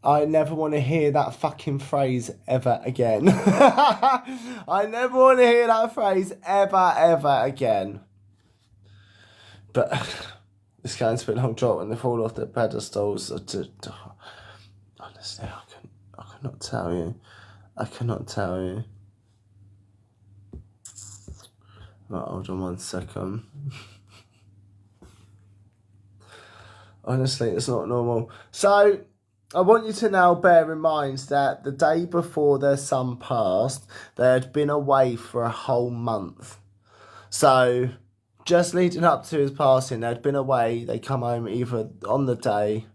Speaker 2: I never want to hear that fucking phrase ever again. I never want to hear that phrase ever again. But it's going to be a long drop when they fall off their pedestals. Honestly, I cannot tell you. I cannot tell you. Right, hold on 1 second. Honestly, it's not normal. So, I want you to now bear in mind that the day before their son passed, they had been away for a whole month. So, just leading up to his passing, they'd been away. They come home either on the day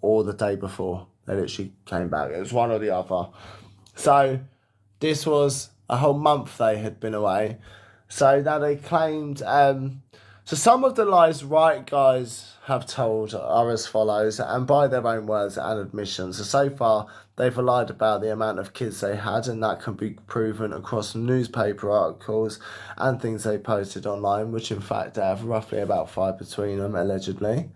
Speaker 2: or the day before. They literally came back. It was one or the other. So, this was a whole month they had been away. So, now they claimed... So some of the lies right guys have told are as follows, and by their own words and admissions. So far, they've lied about the amount of kids they had, and that can be proven across newspaper articles and things they posted online, which in fact they have roughly about 5 between them, allegedly.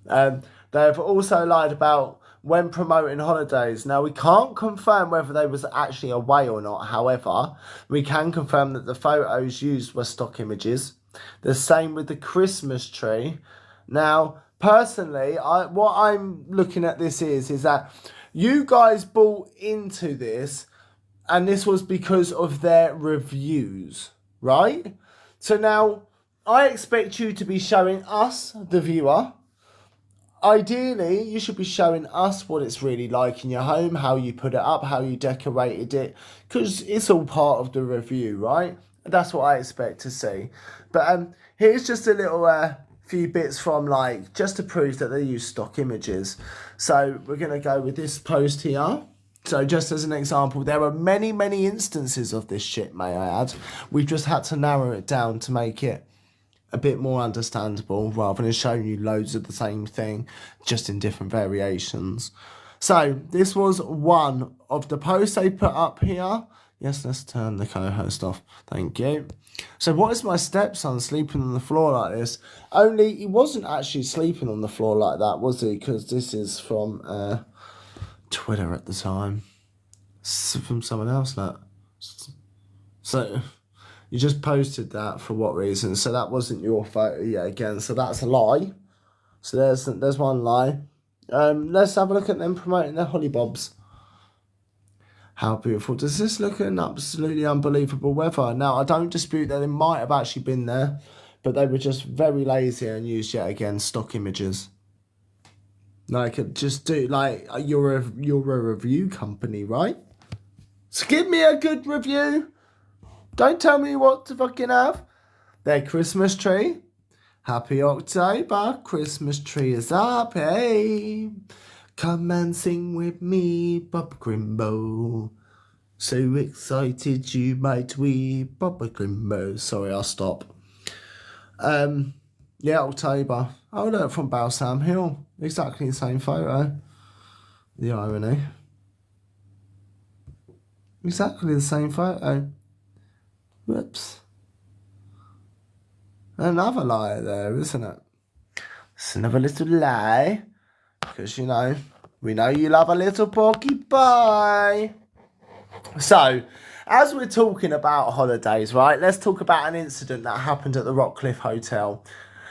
Speaker 2: They have also lied about when promoting holidays. Now, we can't confirm whether they was actually away or not. However, we can confirm that the photos used were stock images. The same with the Christmas tree. Now, personally, what I'm looking at this is that you guys bought into this, and this was because of their reviews, right? So now, I expect you to be showing us, the viewer. Ideally, you should be showing us what it's really like in your home, how you put it up, how you decorated it, because it's all part of the review, right? That's what I expect to see. But here's just a little few bits from, like, just to prove that they use stock images. So we're going to go with this post here. So just as an example, there are many, many instances of this shit, may I add. We've just had to narrow it down to make it a bit more understandable rather than showing you loads of the same thing, just in different variations. So this was one of the posts they put up here. Yes, let's turn the co-host off. Thank you. So what is my stepson sleeping on the floor like this? Only he wasn't actually sleeping on the floor like that, was he? Because this is from Twitter at the time. It's from someone else, that. So you just posted that for what reason? So that wasn't your photo yet again. So that's a lie. So there's one lie. Let's have a look at them promoting their hollybobs. How beautiful does this look in absolutely unbelievable weather? Now, I don't dispute that they might have actually been there, but they were just very lazy and used yet again stock images. Like, just do, like, you're a review company, right? So give me a good review. Don't tell me what to fucking have. Their Christmas tree. Happy October, Christmas tree is up, hey. Come and sing with me, Papa Grimbo. So excited you might weep, Papa Grimbo. Sorry, I'll stop. Yeah, October. Oh, look, from Balsam Hill. Exactly the same photo. The irony. Exactly the same photo. Whoops. Another lie there, isn't it? It's another little lie. Because, you know, we know you love a little porky pie. So, as we're talking about holidays, right, let's talk about an incident that happened at the Rockcliffe Hotel.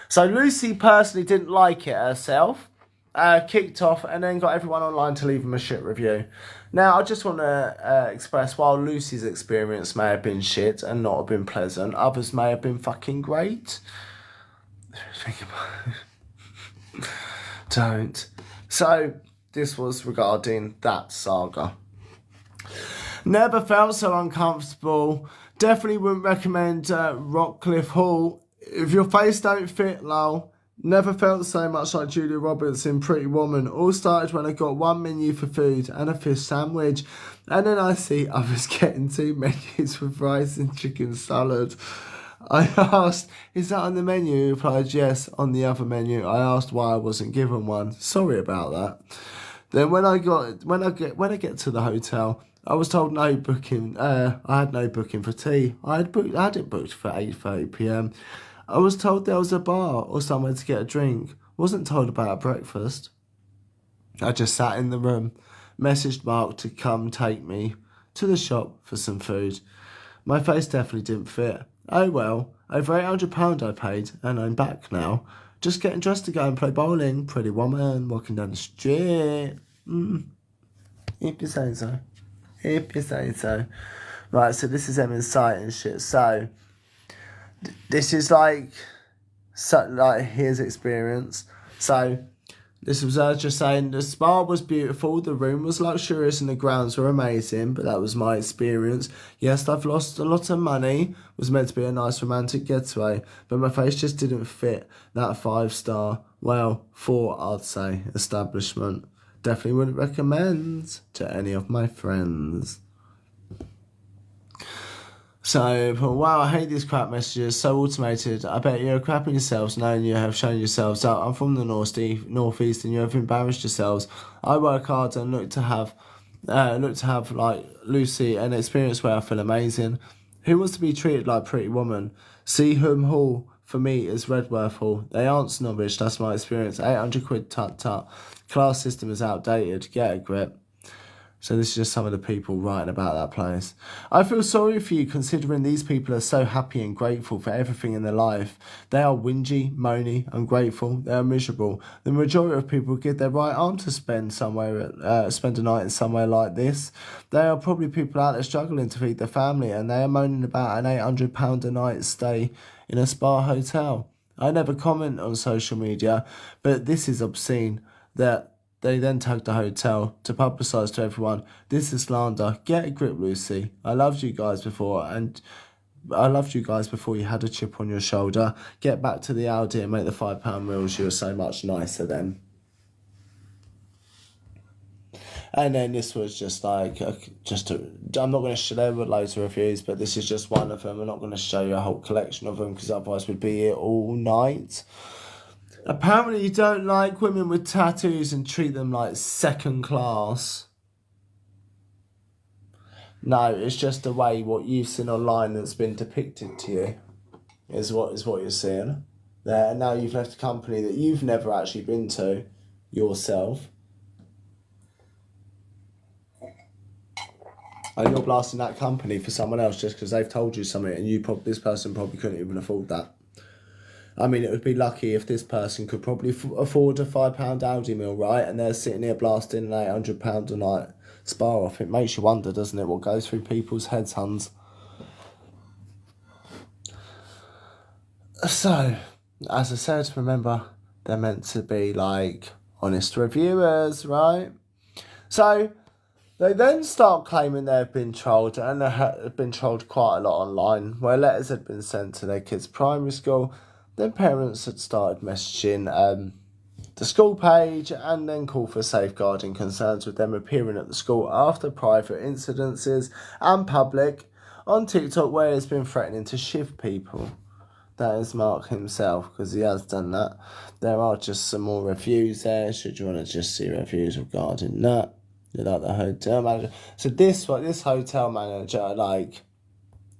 Speaker 2: So, Lucy personally didn't like it herself, kicked off, and then got everyone online to leave them a shit review. Now, I just want to express, while Lucy's experience may have been shit and not have been pleasant, others may have been fucking great. Think about it. Don't. So, this was regarding that saga. Never felt so uncomfortable. Definitely wouldn't recommend Rockcliffe Hall. If your face don't fit, lol. Never felt so much like Julia Roberts in Pretty Woman. All started when I got one menu for food and a fish sandwich. And then I see others getting two menus with rice and chicken salad. I asked, is that on the menu? He replied, yes, on the other menu. I asked why I wasn't given one. Sorry about that. Then when I get to the hotel, I was told no booking. I had no booking for tea. I had it booked for 8:30 p.m. I was told there was a bar or somewhere to get a drink. Wasn't told about breakfast. I just sat in the room, messaged Mark to come take me to the shop for some food. My face definitely didn't fit. Oh well, over £800 I paid, and I'm back now. Just getting dressed to go and play bowling. Pretty Woman, walking down the street. If you say so. If you say so. Right, so this is Emma's site and shit. So, this is like his experience. So, this was just saying the spa was beautiful, the room was luxurious and the grounds were amazing, but that was my experience. Yes, I've lost a lot of money, was meant to be a nice romantic getaway, but my face just didn't fit that 5-star, well, 4 I'd say, establishment. Definitely wouldn't recommend to any of my friends. So, wow, I hate these crap messages, so automated. I bet you're crapping yourselves knowing you have shown yourselves out. I'm from the northeast and you have embarrassed yourselves. I work hard and look to have like Lucy an experience where I feel amazing. Who wants to be treated like Pretty Woman? Seaham Hall for me is Redworth Hall. They aren't snobbish, that's my experience. 800 quid, tut tut. Class system is outdated, get a grip. So this is just some of the people writing about that place. I feel sorry for you considering these people are so happy and grateful for everything in their life. They are whingy, moany, ungrateful, they are miserable. The majority of people give their right arm to spend a night in somewhere like this. They are probably people out there struggling to feed their family and they are moaning about an £800 a night stay in a spa hotel. I never comment on social media, but this is obscene that they then tagged the hotel to publicise to everyone, this is slander, get a grip Lucy, I loved you guys before you had a chip on your shoulder, get back to the Audi and make the £5 meals, you were so much nicer then. And then this was just like, I'm not going to show, there were loads of reviews, but this is just one of them. I'm not going to show you a whole collection of them because otherwise we'd be here all night. Apparently you don't like women with tattoos and treat them like second class. No, it's just the way what you've seen online that's been depicted to you is what you're seeing. There, and now you've left a company that you've never actually been to yourself. And you're blasting that company for someone else just because they've told you something and this person probably couldn't even afford that. I mean, it would be lucky if this person could probably afford a £5 Audi meal, right? And they're sitting here blasting an £800 a night spa off. It makes you wonder, doesn't it, what goes through people's heads, Hans? So, as I said, remember, they're meant to be, like, honest reviewers, right? So, they then start claiming they've been trolled, and they have been trolled quite a lot online, where letters had been sent to their kids' primary school. Then parents had started messaging the school page and then called for safeguarding concerns with them appearing at the school after private incidences and public on TikTok where he's been threatening to shift people. That is Mark himself, because he has done that. There are just some more reviews there, should you want to just see reviews regarding that. You like the hotel manager. So this hotel manager, like,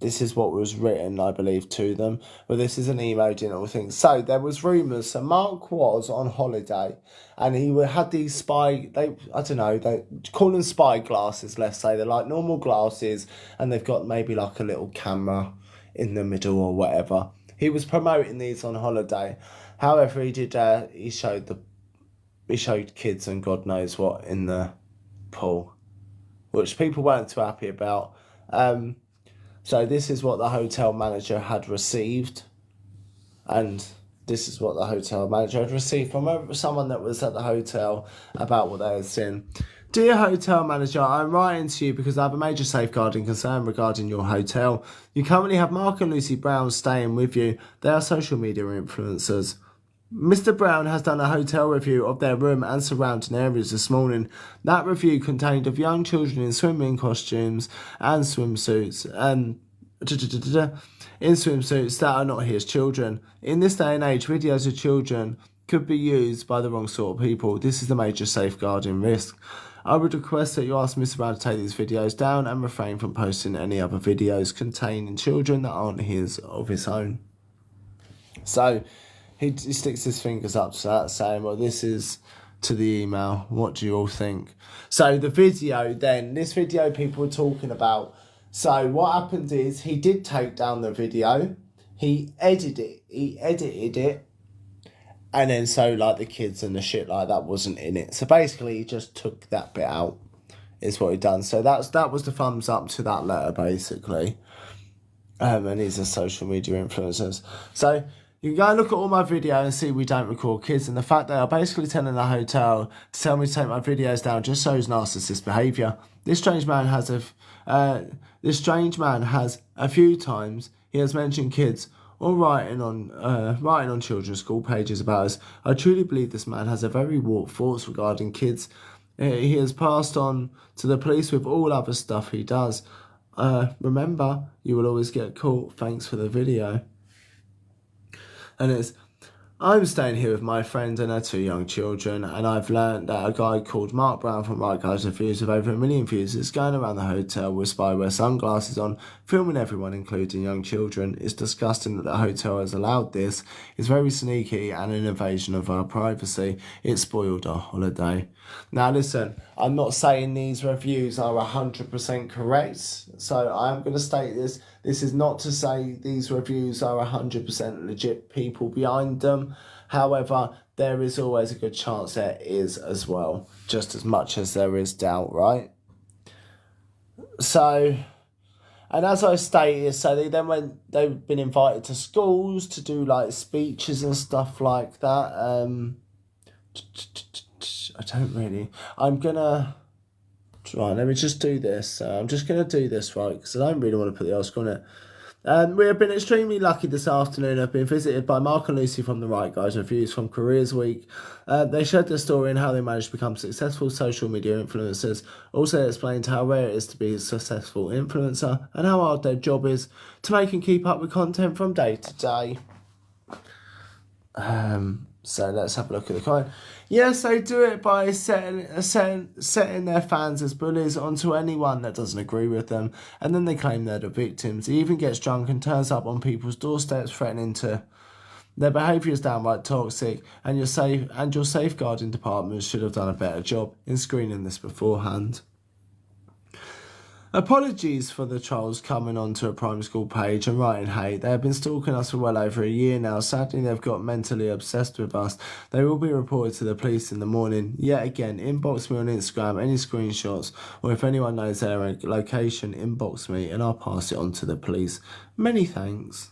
Speaker 2: this is what was written, I believe, to them. But this is an emoji and all things. So there was rumours. So Mark was on holiday and he had these they call them spy glasses, let's say. They're like normal glasses and they've got maybe like a little camera in the middle or whatever. He was promoting these on holiday. However, he showed kids and God knows what in the pool, which people weren't too happy about. So this is what the hotel manager had received. And this is what the hotel manager had received from someone that was at the hotel about what they had seen. Dear hotel manager, I'm writing to you because I have a major safeguarding concern regarding your hotel. You currently have Mark and Lucy Brown staying with you. They are social media influencers. Mr. Brown has done a hotel review of their room and surrounding areas this morning. That review contained of young children in swimming costumes and swimsuits in swimsuits that are not his children. In this day and age, videos of children could be used by the wrong sort of people. This is a major safeguarding risk. I would request that you ask Mr. Brown to take these videos down and refrain from posting any other videos containing children that aren't of his own. So he sticks his fingers up to that, saying, well, this is to the email. What do you all think? So the video then, this video people were talking about. So what happened is he did take down the video. He edited it. And then so like the kids and the shit like that wasn't in it. So basically he just took that bit out is what he done. So that was the thumbs up to that letter basically. And these are social media influencers. So you can go and look at all my video and see we don't record kids. And the fact they are basically telling the hotel to tell me to take my videos down just shows narcissist behaviour. This strange man has a few times he has mentioned kids or writing on children's school pages about us. I truly believe this man has a very warped thoughts regarding kids. He has passed on to the police with all other stuff he does. Remember, you will always get caught. Thanks for the video. And it's, I'm staying here with my friend and her 2 young children, and I've learned that a guy called Mark Brown from Right Guys Reviews with over 1 million views is going around the hotel with spyware sunglasses on, filming everyone, including young children. It's disgusting that the hotel has allowed this. It's very sneaky and an invasion of our privacy. It spoiled our holiday. Now listen, I'm not saying these reviews are 100% correct, so I'm going to state this. This is not to say these reviews are 100% legit people behind them. However, there is always a good chance there is as well, just as much as there is doubt, right? So, and as I stated, so they've been invited to schools to do like speeches and stuff like that. I'm gonna try. Let me just do this. I'm just gonna do this right because I don't really want to put the Oscar on it. We have been extremely lucky this afternoon. I've been visited by Mark and Lucy from the Right Guys Reviews from Careers Week. They shared their story and how they managed to become successful social media influencers. Also explained how rare it is to be a successful influencer and how hard their job is to make and keep up with content from day to day. So let's have a look at the comment. Yes, they do it by setting their fans as bullies onto anyone that doesn't agree with them, and then they claim they're the victims. He even gets drunk and turns up on people's doorsteps threatening to... Their behaviour is downright toxic, and your safeguarding department should have done a better job in screening this beforehand. Apologies for the trolls coming onto a primary school page and writing hate. They have been stalking us for well over a year now. Sadly, they've got mentally obsessed with us. They will be reported to the police in the morning. Yet again, inbox me on Instagram, any screenshots, or if anyone knows their location, inbox me and I'll pass it on to the police. Many thanks.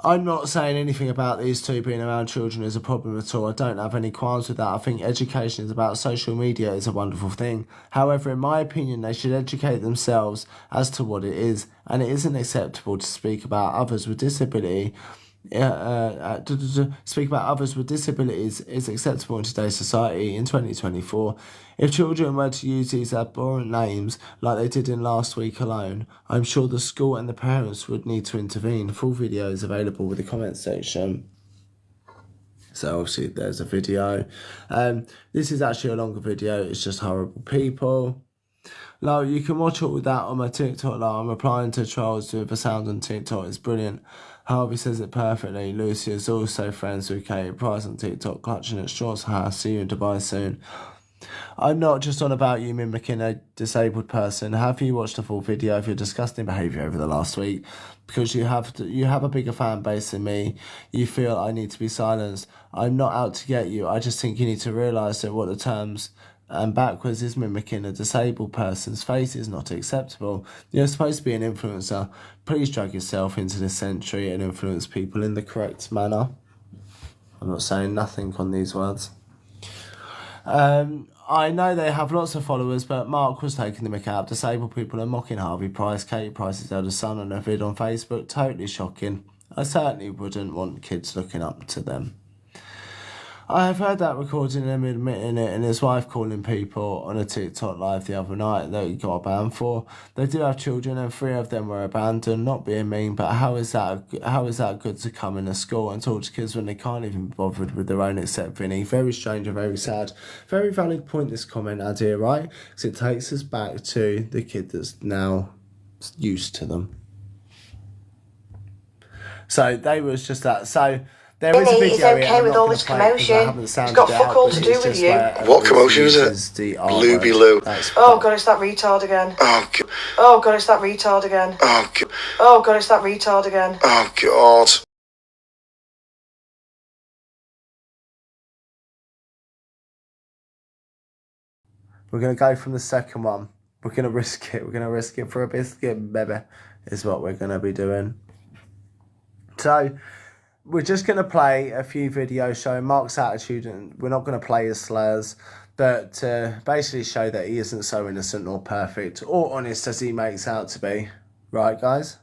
Speaker 2: I'm not saying anything about these two being around children is a problem at all. I don't have any qualms with that. I think education is about social media is a wonderful thing. However, in my opinion, they should educate themselves as to what it is, and it isn't acceptable to speak about others with disability. Speak about others with disabilities is acceptable in today's society in 2024. If children were to use these abhorrent names like they did in last week alone, I'm sure the school and the parents would need to intervene. Full video is available with the comment section. So obviously there's a video. This is actually a longer video. It's just horrible people. No, you can watch all that on my TikTok. Like, I'm replying to trolls with the sound on TikTok. It's brilliant. Harvey says it perfectly. Lucy is also friends with Katie Price on TikTok, clutching at straws. Ha, see you in Dubai soon. I'm not just on about you mimicking a disabled person. Have you watched the full video of your disgusting behaviour over the last week? Because you have a bigger fan base than me. You feel I need to be silenced. I'm not out to get you. I just think you need to realise that what the terms and backwards is mimicking a disabled person's face is not acceptable. You're supposed to be an influencer. Please drag yourself into this century and influence people in the correct manner. I'm not saying nothing on these words. I know they have lots of followers, but Mark was taking the mick out. Disabled people are mocking Harvey Price, Katie Price's eldest son, on a vid on Facebook. Totally shocking. I certainly wouldn't want kids looking up to them. I have heard that recording him admitting it and his wife calling people on a TikTok live the other night that he got banned for. They do have children and 3 of them were abandoned, not being mean, but how is that good to come in a school and talk to kids when they can't even be bothered with their own except Vinny? Very strange and very sad. Very valid point this comment had here, right? Because it takes us back to the kid that's now used to them. So they was just that. So there is a video
Speaker 4: okay with all this commotion. It's got fuck all to do with you.
Speaker 3: What commotion is it? Looby Lou.
Speaker 4: Oh god, it's that retard again.
Speaker 3: Oh god.
Speaker 4: Oh god, it's that retard again.
Speaker 3: Oh god.
Speaker 4: Oh god, it's that retard again.
Speaker 3: Oh god.
Speaker 2: We're going to go from the second one. We're going to risk it. We're going to risk it for a biscuit, baby, is what we're going to be doing. So we're just going to play a few videos showing Mark's attitude, and we're not going to play his slurs, but to basically show that he isn't so innocent or perfect or honest as he makes out to be. Right, guys?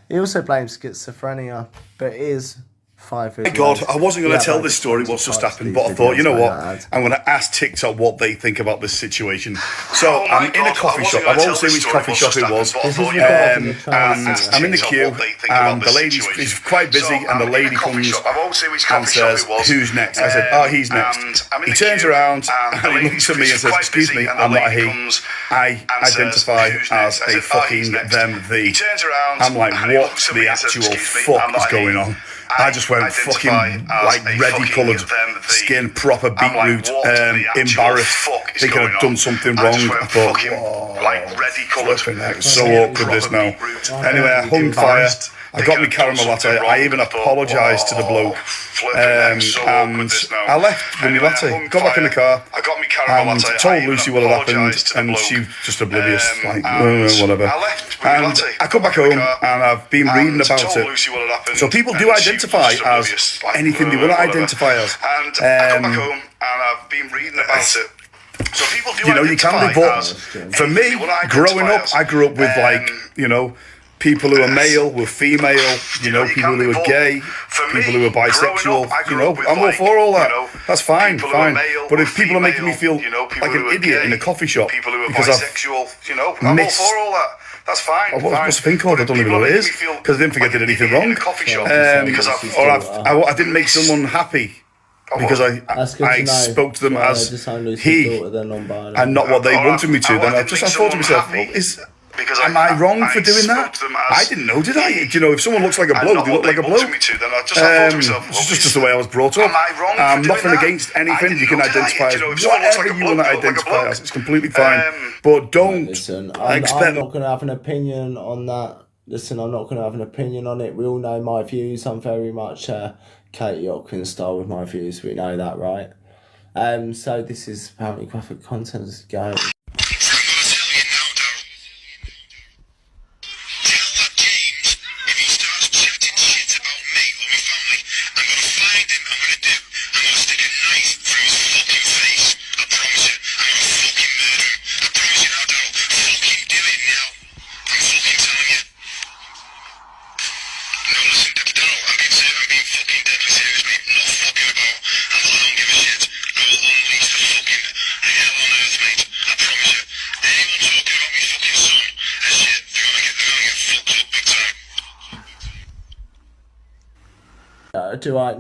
Speaker 2: He also blames schizophrenia, but is 5 videos.
Speaker 3: My God, I wasn't going to tell this story, what's just happened, but I thought, you know what, I'm going to ask TikTok what they think about this situation. So I'm in a coffee shop. I won't say which coffee shop it was, and I'm in the queue, and the lady is quite busy, and the lady comes and says, who's next? I said, oh, he's next. He turns around, and he looks at me and says, excuse me, I'm not a he. I identify as a fucking them, the. I'm like, what the actual fuck is going on? I just went fucking like reddy coloured skin, proper beetroot, embarrassed, thinking I'd done something wrong. I thought, whoa, like reddy coloured, so awkward this now. Anyway, I hung fire. I got my caramel latte. I even apologised to the bloke. And I left with my latte, got back in the car, and told Lucy what had happened, and she was just oblivious, like, whatever. And I come back home, and I've been reading about it. So people do identify as anything they want to identify as. You know, you can be, but for me, growing up, I grew up with, like, you know, people who are male with female, you know, people who are gay, people who are bisexual, you know, I'm all for all that. That's fine, fine. But if people are making me feel like an idiot in a coffee shop because I've missed That's fine.
Speaker 5: What's the thing called? I don't even know what it is, because I didn't think I did anything wrong. I didn't make someone happy because I spoke to them as he and not what they wanted me to. Then I thought to myself, am I wrong for doing that? I didn't know, did I? You know, if someone looks like a bloke, they look like a bloke. It's just the way I was brought up. Nothing against anything. You can identify as whatever you want to identify as. It's completely fine. But don't
Speaker 2: expect... I'm not going to have an opinion on that. Listen, I'm not going to have an opinion on it. We all know my views. I'm very much Katie Hopkins style with my views. We know that, right? So this is apparently graphic content. Let's go.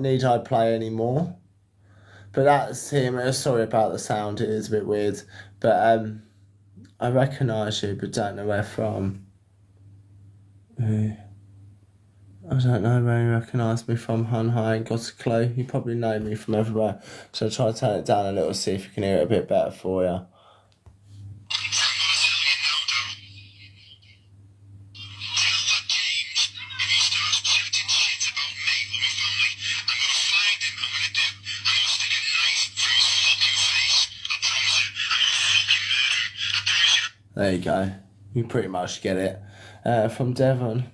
Speaker 2: Need I play any more? But that's him. Sorry about the sound, it is a bit weird. But I recognise you, but don't know where from. I don't know where you recognise me from, hun. I ain't got a clue. You probably know me from everywhere. So I'll try to turn it down a little, see if you can hear it a bit better for you. There you go. You pretty much get it. From Devon.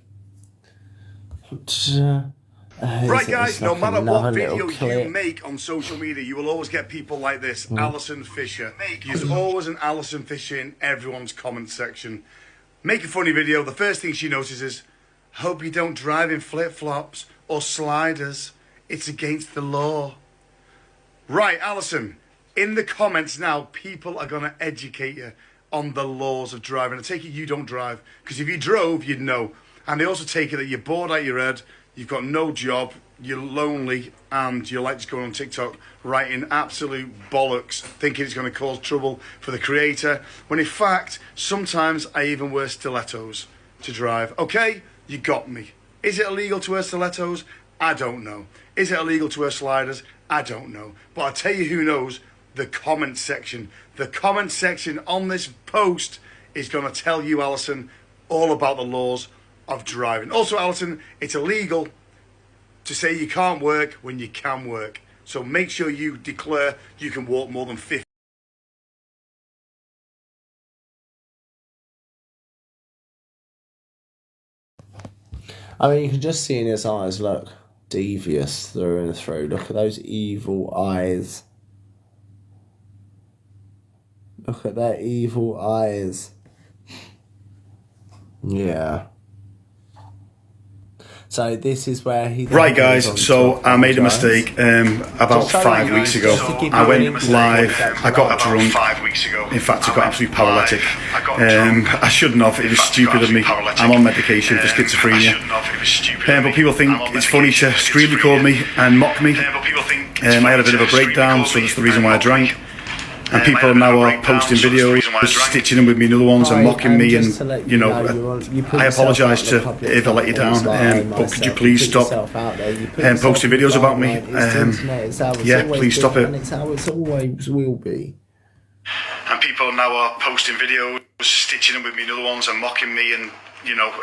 Speaker 3: Right, guys, no matter what video you make on social media, you will always get people like this. Alison Fisher. There's always an Alison Fisher in everyone's comment section. Make a funny video. The first thing she notices is, hope you don't drive in flip-flops or sliders. It's against the law. Right, Alison, in the comments now, people are going to educate you on the laws of driving. I take it you don't drive, because if you drove, you'd know. And they also take it that you're bored out your head, you've got no job, you're lonely, and you like just going on TikTok writing absolute bollocks, thinking it's going to cause trouble for the creator, when in fact, sometimes I even wear stilettos to drive. Okay, you got me. Is it illegal to wear stilettos? I don't know. Is it illegal to wear sliders? I don't know. But I'll tell you who knows. The comment section. The comment section on this post is going to tell you, Alison, all about the laws of driving. Also, Alison, it's illegal to say you can't work when you can work. So make sure you declare you can walk more than 50.
Speaker 2: I mean, you can just see in his eyes, look, devious through and through. Look at those evil eyes. Look at their evil eyes. Yeah. So this is where he...
Speaker 5: Right, guys, so I made a mistake about 5 weeks ago. I went live, I got drunk. 5 weeks ago. In fact, I got absolutely paralytic. I shouldn't have, it was stupid of me. I'm on medication for schizophrenia. But people think it's funny to screen record me and mock me. I had a bit of a breakdown, so that's the reason why I drank. And people now are posting videos, stitching them with me in other ones and mocking me, and you know, I apologise to if I let you down, but could you please stop posting videos about me? Yeah, please stop it.
Speaker 2: And it's how it always will be.
Speaker 5: And people now are posting videos, stitching them with me in other ones and mocking me, and you know,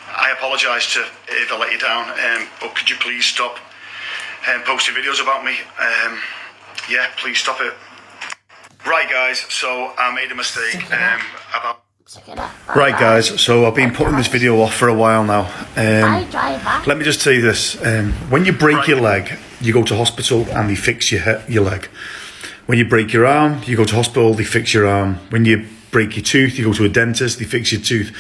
Speaker 5: I apologise to if I let you down, but could you please stop posting videos about me? Yeah, please stop it. Right, guys, so I made a mistake about... Right, guys, so I've been putting this video off for a while now. Let me just tell you this. When you break your leg, you go to hospital and they fix your leg. When you break your arm, you go to hospital, they fix your arm. When you break your tooth, you go to a dentist, they fix your tooth.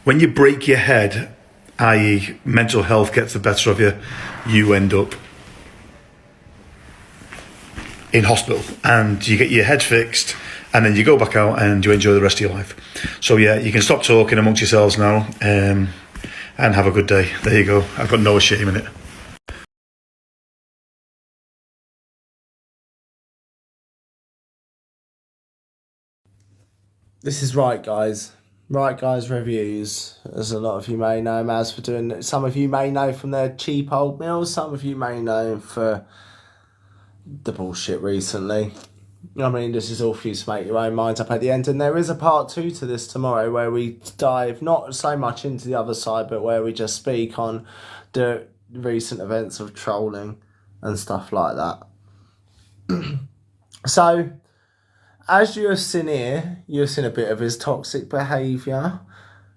Speaker 5: When you break your head, i.e. mental health gets the better of you, you end up in hospital and you get your head fixed and then you go back out and you enjoy the rest of your life. So yeah, you can stop talking amongst yourselves now, and have a good day. There you go. I've got no shame in it.
Speaker 2: This is Right Guys. Right Guys Reviews, as a lot of you may know him as for doing it. Some of you may know from their cheap old meals, some of you may know him for the bullshit recently. I mean, this is all for you to make your own minds up at the end. And there is a part 2 to this tomorrow where we dive not so much into the other side, but where we just speak on the recent events of trolling and stuff like that. So, as you have seen here, you've seen a bit of his toxic behaviour.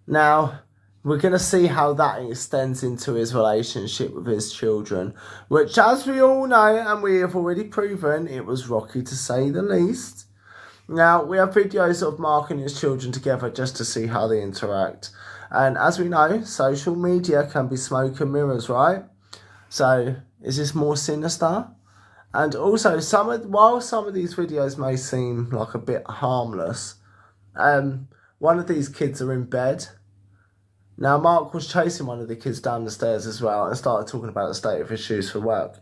Speaker 2: Now, we're going to see how that extends into his relationship with his children, which, as we all know, and we have already proven, it was rocky to say the least. Now, we have videos of Mark and his children together just to see how they interact. And as we know, social media can be smoke and mirrors, right? So, is this more sinister? And also, while some of these videos may seem like a bit harmless, one of these kids are in bed. Now, Mark was chasing one of the kids down the stairs as well and started talking about the state of his shoes for work.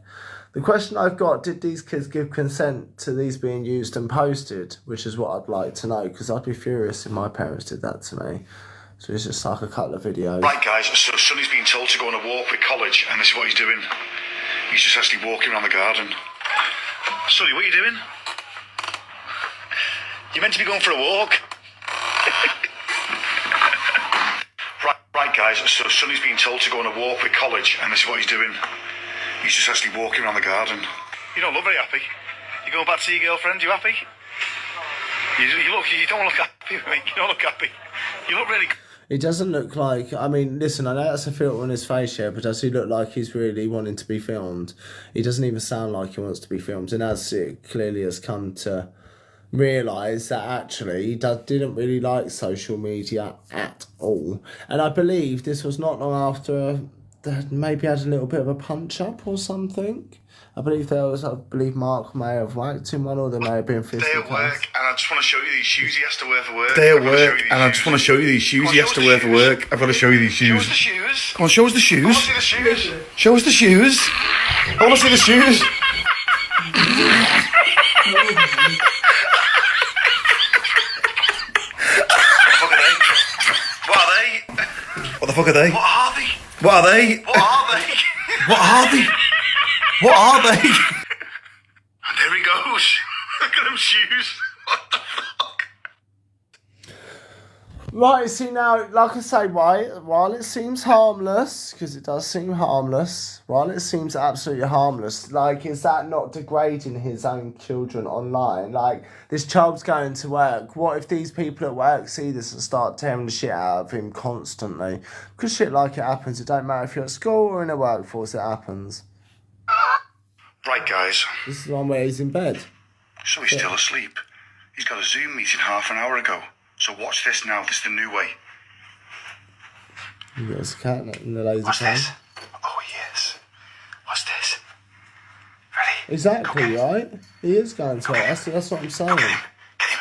Speaker 2: The question I've got, did these kids give consent to these being used and posted? Which is what I'd like to know, because I'd be furious if my parents did that to me. So it's just like a couple of videos.
Speaker 5: Right, guys, so Sonny's been told to go on a walk with College, and this is what he's doing. He's just actually walking around the garden. Sonny, what are you doing? You're meant to be going for a walk. Right, guys, so Sonny's been told to go on a walk with College, and this is what he's doing. He's just actually walking around the garden. You don't look very happy. You going back to see your girlfriend? You happy? You don't look happy, mate. You don't look happy. You look really good.
Speaker 2: He doesn't look like, I mean, listen, I know that's a filter on his face here, but does he look like he's really wanting to be filmed? He doesn't even sound like he wants to be filmed. And as it clearly has come to realise that actually he didn't really like social media at all. And I believe this was not long after they maybe had a little bit of a punch-up or something. I believe Mark may have whacked him one, or there may have been fisticuffs.
Speaker 5: Day at work, and I just want to show you these shoes he has to wear for work. Day at work, and I just want to show you these shoes he has to wear for work. I've got to show you these shoes. Show us the shoes. Come on, show us the shoes. I want to see the shoes. Show us the shoes. I want to see the shoes. What the fuck are they? What are they? What are they? What are they? What are they? What are they? And there he goes. Look at them shoes. What the fuck?
Speaker 2: Right, see now, like I say, while it seems harmless, because it does seem harmless, while it seems absolutely harmless, like, is that not degrading his own children online? Like, this child's going to work. What if these people at work see this and start tearing the shit out of him constantly? Because shit like it happens. It don't matter if you're at school or in a workforce, it happens.
Speaker 5: Right, guys.
Speaker 2: This is one where he's in bed.
Speaker 5: So he's still asleep. He's got a Zoom meeting half an hour ago. So watch this now. This is the new way.
Speaker 2: You got his cat in the laser
Speaker 5: What's
Speaker 2: cam.
Speaker 5: this? Oh, yes. What's this? Ready?
Speaker 2: Exactly, right? He is going to it. That's what I'm saying.
Speaker 5: Get him. Get him.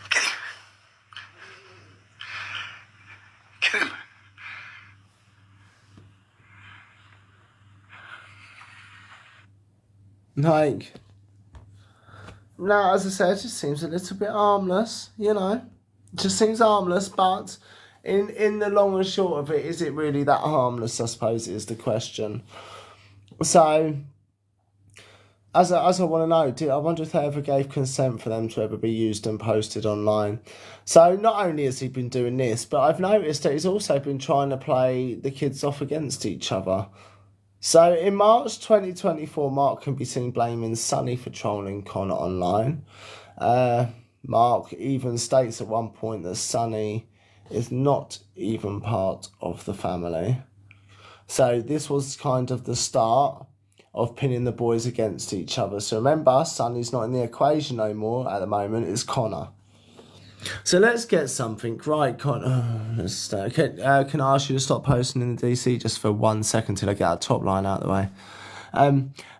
Speaker 5: Get him. Get him.
Speaker 2: Like, now, as I said, it just seems a little bit harmless, you know. It just seems harmless, but in the long and short of it, is it really that harmless, I suppose, is the question. So, as I want to know, I wonder if they ever gave consent for them to ever be used and posted online. So, not only has he been doing this, but I've noticed that he's also been trying to play the kids off against each other. So, in March 2024, Mark can be seen blaming Sonny for trolling Connor online. Mark even states at one point that Sonny is not even part of the family. So, this was kind of the start of pinning the boys against each other. So, remember, Sonny's not in the equation no more at the moment, it's Connor. So let's get something right, Connor. Can I ask you to stop posting in the DC just for 1 second till I get our top line out of the way?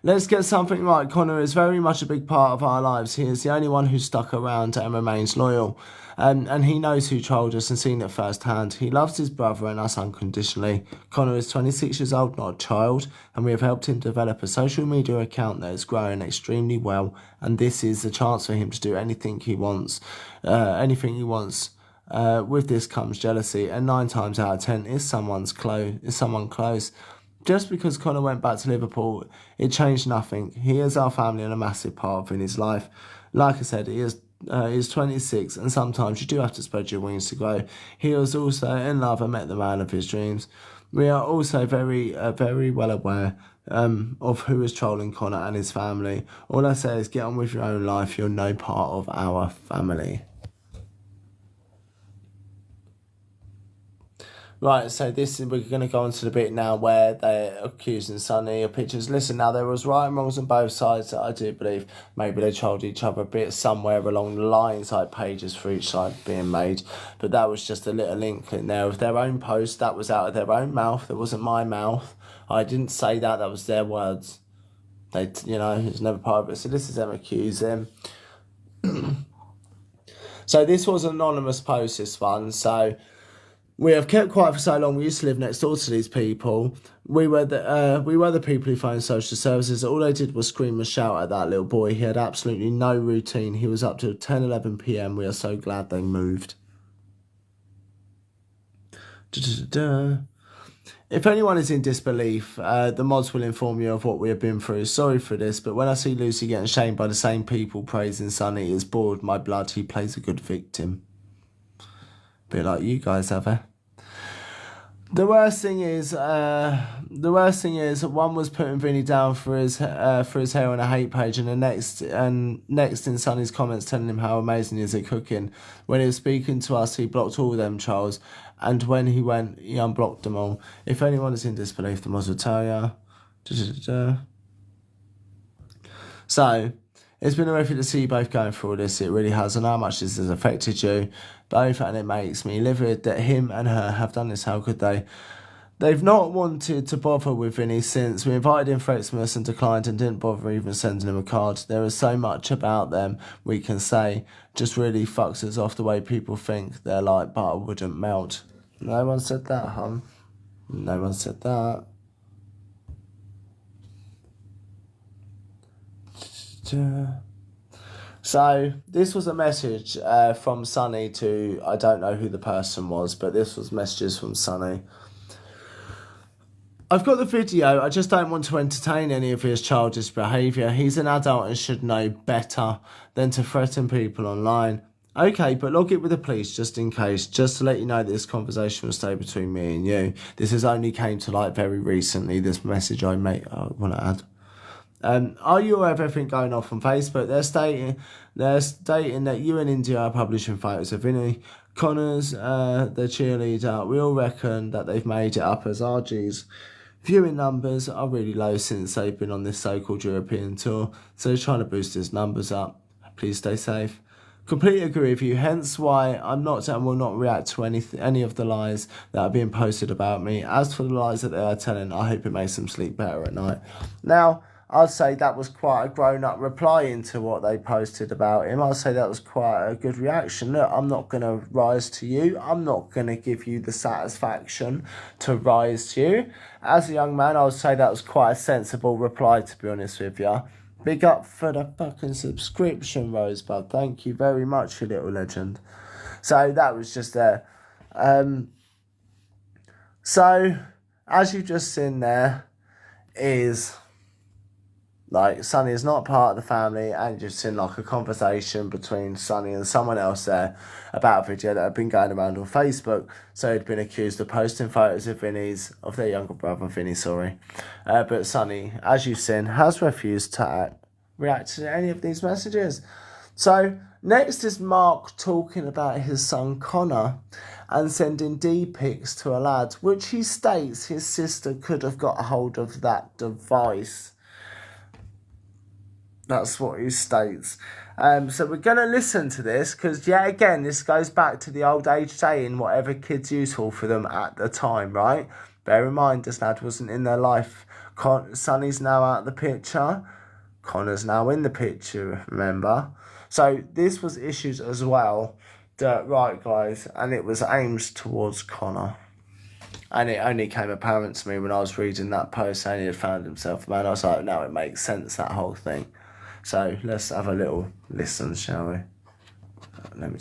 Speaker 2: Let's get something right. Connor is very much a big part of our lives. He is the only one who stuck around and remains loyal. And he knows who trolled us and seen it firsthand. He loves his brother and us unconditionally. Connor is 26 years old, not a child, and we have helped him develop a social media account that is growing extremely well. And this is a chance for him to do anything he wants. With this comes jealousy, and 9 times out of 10 is someone close. Just because Connor went back to Liverpool, it changed nothing. He is our family and a massive part in his life. Like I said, he's 26, and sometimes you do have to spread your wings to grow. He was also in love and met the man of his dreams. We are also very well aware of who is trolling Connor and his family. All I say is get on with your own life. You're no part of our family. Right, so we're going to go on to the bit now where they're accusing Sonny of pictures. Listen, now there was right and wrongs on both sides. I do believe maybe they trolled each other a bit somewhere along the lines, like pages for each side being made. But that was just a little link in there of their own post. That was out of their own mouth. It wasn't my mouth. I didn't say that. That was their words. It's never part of it. So this is them accusing. So this was an anonymous post, this one. So we have kept quiet for so long. We used to live next door to these people. We were the people who phoned social services. All they did was scream and shout at that little boy. He had absolutely no routine. He was up till 10, 11 p.m. We are so glad they moved. If anyone is in disbelief, the mods will inform you of what we have been through. Sorry for this, but when I see Lucy getting shamed by the same people praising Sonny, it's bored my blood. He plays a good victim. Bit like you guys have, eh? The worst thing is, one was putting Vinny down for his hair on a hate page, and next in Sonny's comments telling him how amazing he is at cooking. When he was speaking to us, he blocked all them trolls, and when he went, he unblocked them all. If anyone is in disbelief, the mods will tell ya. So, it's been horrific to see you both going through all this. It really has. I know how much this has affected you both, and it makes me livid that him and her have done this. How could they? They've not wanted to bother with Vinny since we invited him for Xmas and declined and didn't bother even sending him a card. There is so much about them we can say. Just really fucks us off the way people think they're like butter wouldn't melt. No one said that, hon. No one said that. So this was a message from Sonny to, I don't know who the person was, but this was messages from Sonny. I've got the video. I just don't want to entertain any of his childish behaviour. He's an adult and should know better than to threaten people online. Okay, but log it with the police just in case, just to let you know that this conversation will stay between me and you. This has only came to light very recently, this message I want to add. Are you aware of everything going off on Facebook? They're stating that you and India are publishing photos of Vinny. Connors, the cheerleader. We all reckon that they've made it up as RGs. Viewing numbers are really low since they've been on this so-called European tour, so they're trying to boost his numbers up. Please stay safe. Completely agree with you, hence why I'm not and will not react to any of the lies that are being posted about me. As for the lies that they are telling, I hope it makes them sleep better at night. Now, I'd say that was quite a grown-up reply into what they posted about him. I'd say that was quite a good reaction. Look, I'm not going to rise to you. I'm not going to give you the satisfaction to rise to you. As a young man, I would say that was quite a sensible reply, to be honest with you. Big up for the fucking subscription, Rosebud. Thank you very much, you little legend. So that was just there. So, as you've just seen there, is like Sonny is not part of the family, and you've seen like a conversation between Sonny and someone else there about a video that had been going around on Facebook. So he'd been accused of posting photos of their younger brother, Vinny, but Sonny, as you've seen, has refused to react to any of these messages. So next is Mark talking about his son Connor and sending D-pics to a lad, which he states his sister could have got a hold of that device. That's what he states. So we're going to listen to this because, yet again, this goes back to the old age saying whatever kid's useful for them at the time, right? Bear in mind, this lad wasn't in their life. Sonny's now out of the picture. Connor's now in the picture, remember? So this was issues as well that, right guys, and it was aimed towards Connor. And it only came apparent to me when I was reading that post saying he had found himself a man. I was like, no, it makes sense, that whole thing. So let's have a little listen, shall we? Let me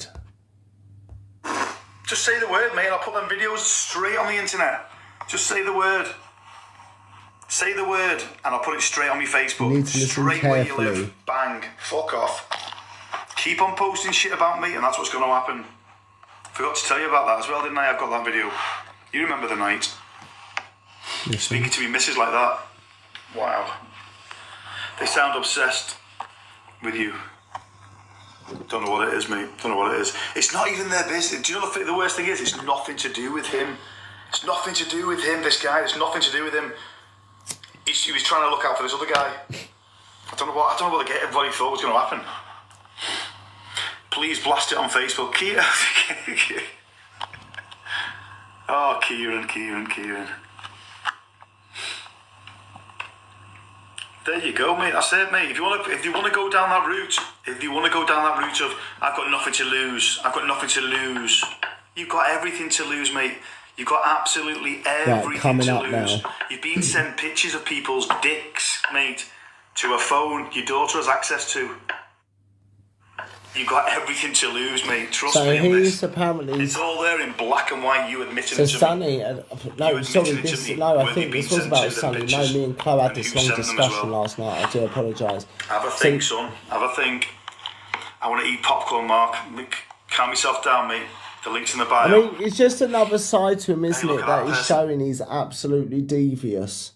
Speaker 5: Just say the word, mate. I'll put them videos straight on the internet. Just say the word. Say the word, and I'll put it straight on my Facebook.
Speaker 2: You need to listen
Speaker 5: straight
Speaker 2: carefully.
Speaker 5: where you live. Bang. Fuck off. Keep on posting shit about me, and that's what's going to happen. Forgot to tell you about that as well, didn't I? I've got that video. You remember the night?
Speaker 2: Yes,
Speaker 5: Speaking to me missus like that. Wow. They sound obsessed with you. Don't know what it is, mate. Don't know what it is. It's not even their business. Do you know the worst thing is? It's nothing to do with him. It's nothing to do with him, this guy. It's nothing to do with him. He was trying to look out for this other guy. I don't know what he thought was going to happen. Please blast it on Facebook. Oh, Kieran. There you go, mate. That's it, mate. If you want to go down that route, of I've got nothing to lose. You've got everything to lose, mate. You've got absolutely everything to lose. You've been sent pictures of people's dicks, mate, to a phone your daughter has access to. You've got everything to lose, mate. Trust me on this.
Speaker 2: Apparently...
Speaker 5: It's all there in black and white. You admitted
Speaker 2: so
Speaker 5: it to
Speaker 2: Sonny,
Speaker 5: me.
Speaker 2: I think this was about Sonny. No, me and Chloe had this long discussion last night. I do apologise.
Speaker 5: Have a think, son. Have a think. I want to eat popcorn, Mark. Calm yourself down, mate. The link's in the bio.
Speaker 2: I mean, it's just another side to him, isn't it? That he's showing he's absolutely devious.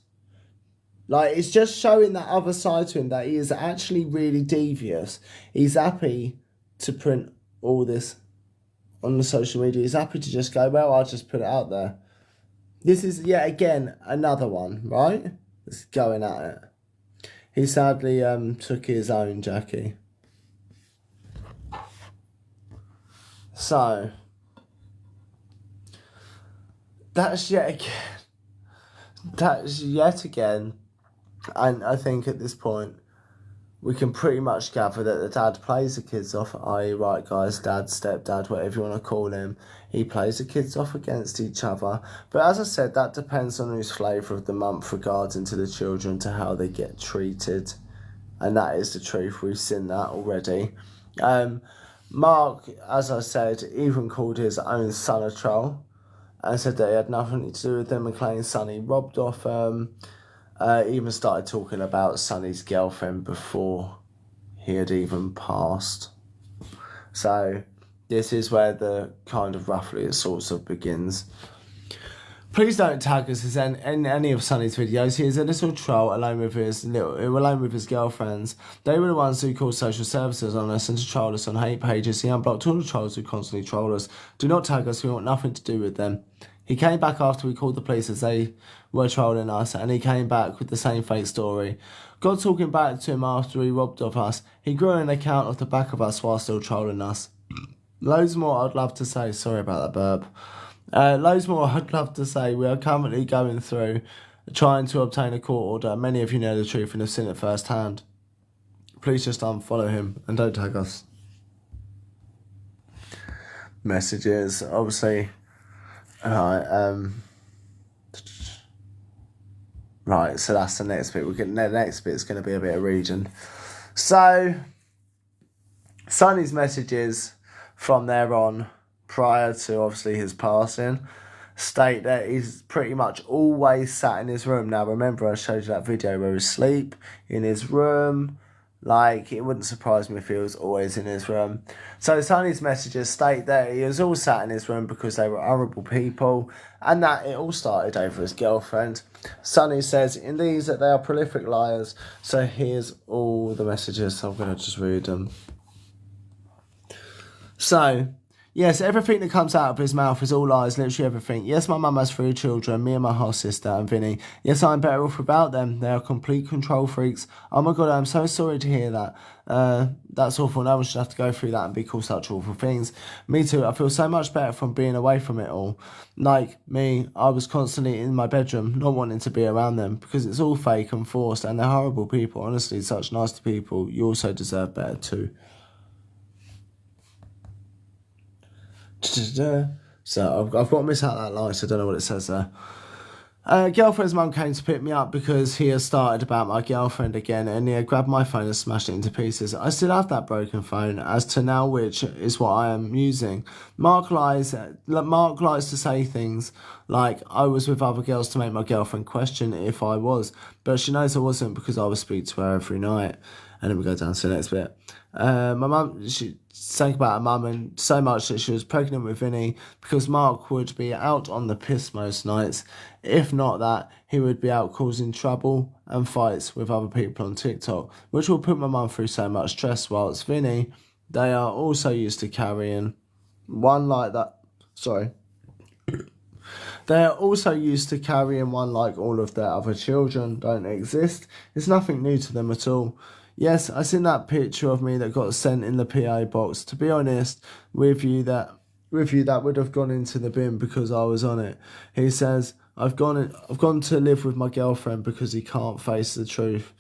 Speaker 2: Like, it's just showing that other side to him that he is actually really devious. He's happy to print all this on the social media. He's happy to just go, well, I'll just put it out there. This is, yet again, another one, right? That's going at it. He sadly took his own, Jackie. So, that's yet again, and I think at this point, we can pretty much gather that the dad plays the kids off, i.e. right guys, dad, stepdad, whatever you want to call him. He plays the kids off against each other. But as I said, that depends on whose flavour of the month regarding to the children, to how they get treated. And that is the truth. We've seen that already. Mark, as I said, even called his own son a troll and said that he had nothing to do with them and claimed Sonny robbed off even started talking about Sonny's girlfriend before he had even passed. So this is where the kind of roughly it sort of begins. Please don't tag us in any of Sonny's videos. He is a little troll alone with his girlfriends. They were the ones who called social services on us and to troll us on hate pages. He unblocked all the trolls who constantly troll us. Do not tag us. We want nothing to do with them. He came back after we called the police as they were trolling us, and he came back with the same fake story. God talking back to him after he robbed of us. He grew an account off the back of us while still trolling us. Loads more I'd love to say. Sorry about that burp. Loads more I'd love to say. We are currently going through trying to obtain a court order. Many of you know the truth and have seen it firsthand. Please just unfollow him and don't tag us. Messages, obviously. Right, so that's the next bit. The next bit's going to be a bit of region. So, Sonny's messages from there on, prior to obviously his passing, state that he's pretty much always sat in his room. Now, remember I showed you that video where he's asleep in his room. Like, it wouldn't surprise me if he was always in his room. So Sonny's messages state that he was all sat in his room because they were horrible people, and that it all started over his girlfriend. Sonny says in these that they are prolific liars. So here's all the messages. I'm going to just read them. So, Yes, everything that comes out of his mouth is all lies, literally everything. Yes, my mum has 3 children, me and my half sister and Vinny. Yes, I'm better off without them. They are complete control freaks. Oh my god, I'm so sorry to hear that. That's awful. No one should have to go through that and be called such awful things. Me too. I feel so much better from being away from it all. Like me, I was constantly in my bedroom, not wanting to be around them because it's all fake and forced and they're horrible people. Honestly, such nasty people. You also deserve better too. So I've got to miss out that line, so I don't know what it says there. Girlfriend's mum came to pick me up because he has started about my girlfriend again, and he had grabbed my phone and smashed it into pieces. I still have that broken phone, as to now which is what I am using. Mark likes to say things like I was with other girls to make my girlfriend question if I was, but she knows I wasn't because I would speak to her every night. And then we go down to the next bit. My mum, she sang about her mum and so much that she was pregnant with Vinny because Mark would be out on the piss most nights. If not that, he would be out causing trouble and fights with other people on TikTok, which will put my mum through so much stress, whilst Vinny, they are also used to carrying one like that. Sorry. They are also used to carrying one like all of their other children don't exist. It's nothing new to them at all. Yes, I seen that picture of me that got sent in the PA box. To be honest with you, that would have gone into the bin because I was on it. He says, I've gone to live with my girlfriend because he can't face the truth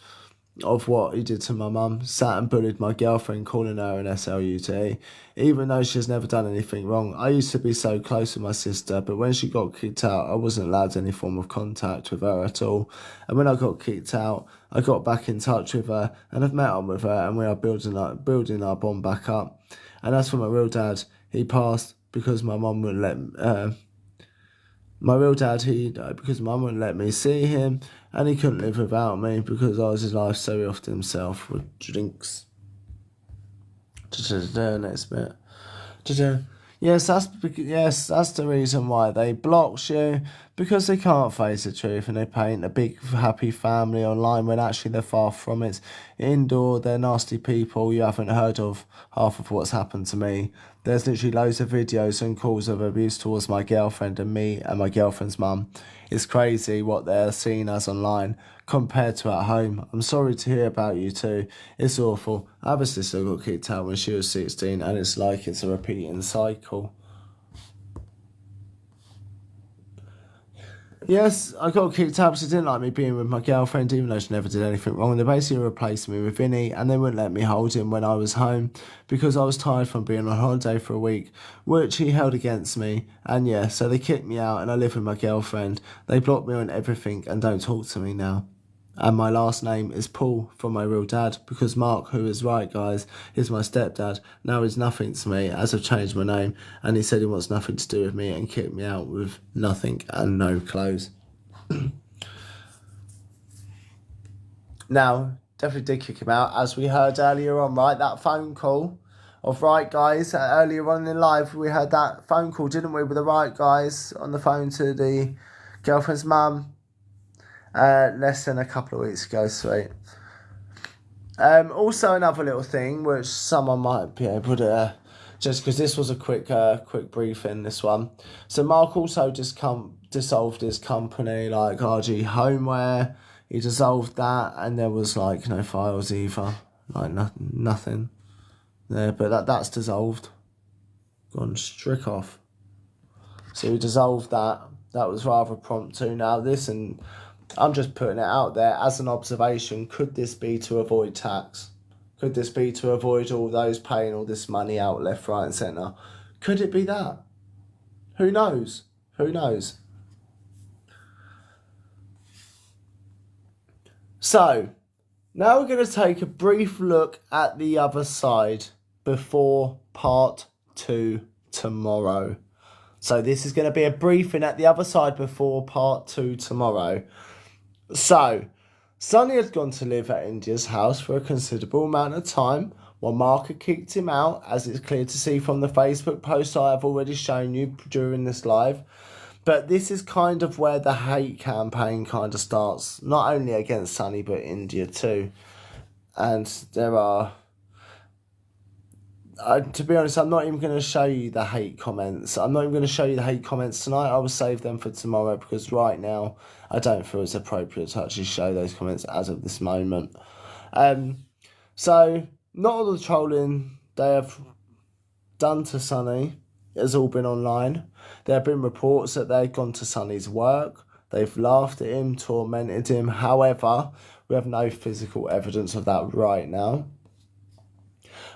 Speaker 2: of what he did to my mum. Sat and bullied my girlfriend, calling her an SLUT, even though she's never done anything wrong. I used to be so close with my sister, but when she got kicked out, I wasn't allowed any form of contact with her at all. And when I got kicked out, I got back in touch with her, and I've met up with her, and we are building our bond back up. And as for my real dad, he passed because my mum wouldn't let my real dad, he died because mum wouldn't let me see him, and he couldn't live without me because I was his life, so he offered himself with drinks. Next bit. Yes, that's the reason why they blocked you, because they can't face the truth and they paint a big happy family online when actually they're far from it. Indoor, they're nasty people. You haven't heard of half of what's happened to me. There's literally loads of videos and calls of abuse towards my girlfriend and me and my girlfriend's mum. It's crazy what they're seen as online compared to at home. I'm sorry to hear about you too. It's awful. I have a sister who got kicked out when she was 16 and it's like it's a repeating cycle. Yes, I got kicked out because she didn't like me being with my girlfriend, even though she never did anything wrong. They basically replaced me with Vinny, and they wouldn't let me hold him when I was home because I was tired from being on holiday for a week, which he held against me. And yeah, so they kicked me out and I live with my girlfriend. They blocked me on everything and don't talk to me now. And my last name is Paul from my real dad, because Mark, who is right, guys, is my stepdad. Now he's nothing to me as I've changed my name, and he said he wants nothing to do with me and kicked me out with nothing and no clothes. Now, definitely did kick him out, as we heard earlier on, right? That phone call of right guys. Earlier on in live, we had that phone call, didn't we, with the right guys on the phone to the girlfriend's mum. Less than a couple of weeks ago, sweet. Also another little thing which someone might be able to, just because this was a quick briefing, this one. So Mark also just dissolved his company, like RG Homeware. He dissolved that, and there was like no files either, like nothing there. But that's dissolved, gone strict off. So he dissolved that. That was rather prompt too. Now this, and I'm just putting it out there as an observation. Could this be to avoid tax? Could this be to avoid all those paying all this money out left, right and centre? Could it be that? Who knows? Who knows? So, now we're going to take a brief look at the other side before part 2 tomorrow. So this is going to be a briefing at the other side before part 2 tomorrow. So, Sonny had gone to live at India's house for a considerable amount of time while Mark had kicked him out, as it's clear to see from the Facebook post I have already shown you during this live. But this is kind of where the hate campaign kind of starts, not only against Sonny, but India too. And there are To be honest, I'm not even going to show you the hate comments. I'm not even going to show you the hate comments tonight. I will save them for tomorrow because right now I don't feel it's appropriate to actually show those comments as of this moment. So, not all the trolling they have done to Sonny has all been online. There have been reports that they've gone to Sonny's work. They've laughed at him, tormented him. However, we have no physical evidence of that right now.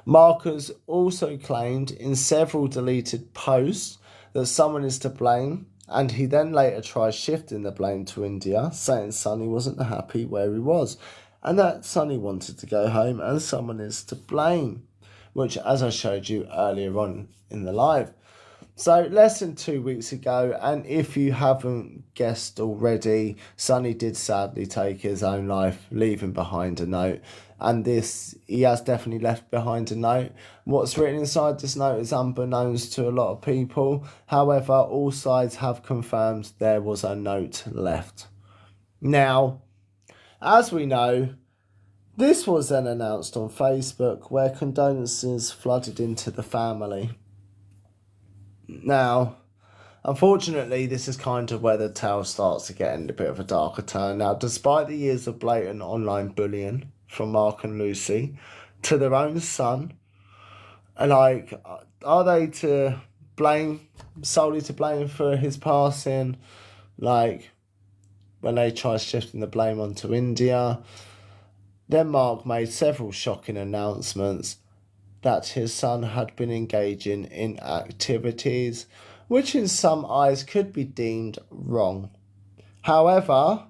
Speaker 2: Mark has also claimed in several deleted posts that someone is to blame, and he then later tries shifting the blame to India, saying Sonny wasn't happy where he was, and that Sonny wanted to go home and someone is to blame, which, as I showed you earlier on in the live. So, less than 2 weeks ago, and if you haven't guessed already, Sonny did sadly take his own life, leaving behind a note. And he has definitely left behind a note. What's written inside this note is unbeknownst to a lot of people. However, all sides have confirmed there was a note left. Now, as we know, this was then announced on Facebook where condolences flooded into the family. Now, unfortunately, this is kind of where the tale starts to get in a bit of a darker turn. Now, despite the years of blatant online bullying from Mark and Lucy to their own son, like, are they to blame, solely to blame for his passing? Like, when they tried shifting the blame onto India, then Mark made several shocking announcements that his son had been engaging in activities which in some eyes could be deemed wrong. However,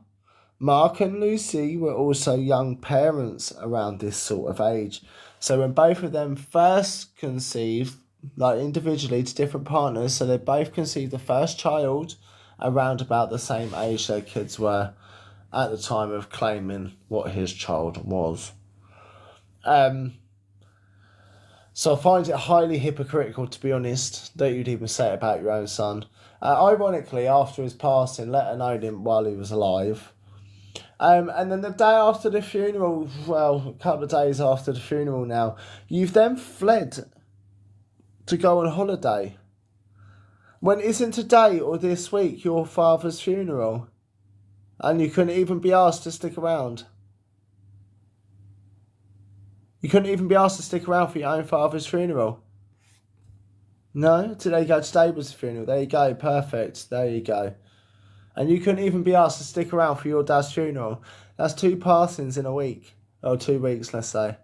Speaker 2: Mark and Lucy were also young parents around this sort of age. So when both of them first conceived, like individually to different partners, so they both conceived the first child around about the same age their kids were at the time of claiming what his child was. So I find it highly hypocritical, to be honest, that you'd even say it about your own son. Ironically, after his passing, let alone him while he was alive. And then the day after the funeral, well, a couple of days after the funeral now, you've then fled to go on holiday. When isn't today or this week your father's funeral? And you couldn't even be asked to stick around. You couldn't even be asked to stick around for your own father's funeral. No? Today was the funeral. There you go. Perfect. There you go. And you couldn't even be asked to stick around for your dad's funeral. That's 2 passings in a week. Or 2 weeks, let's say.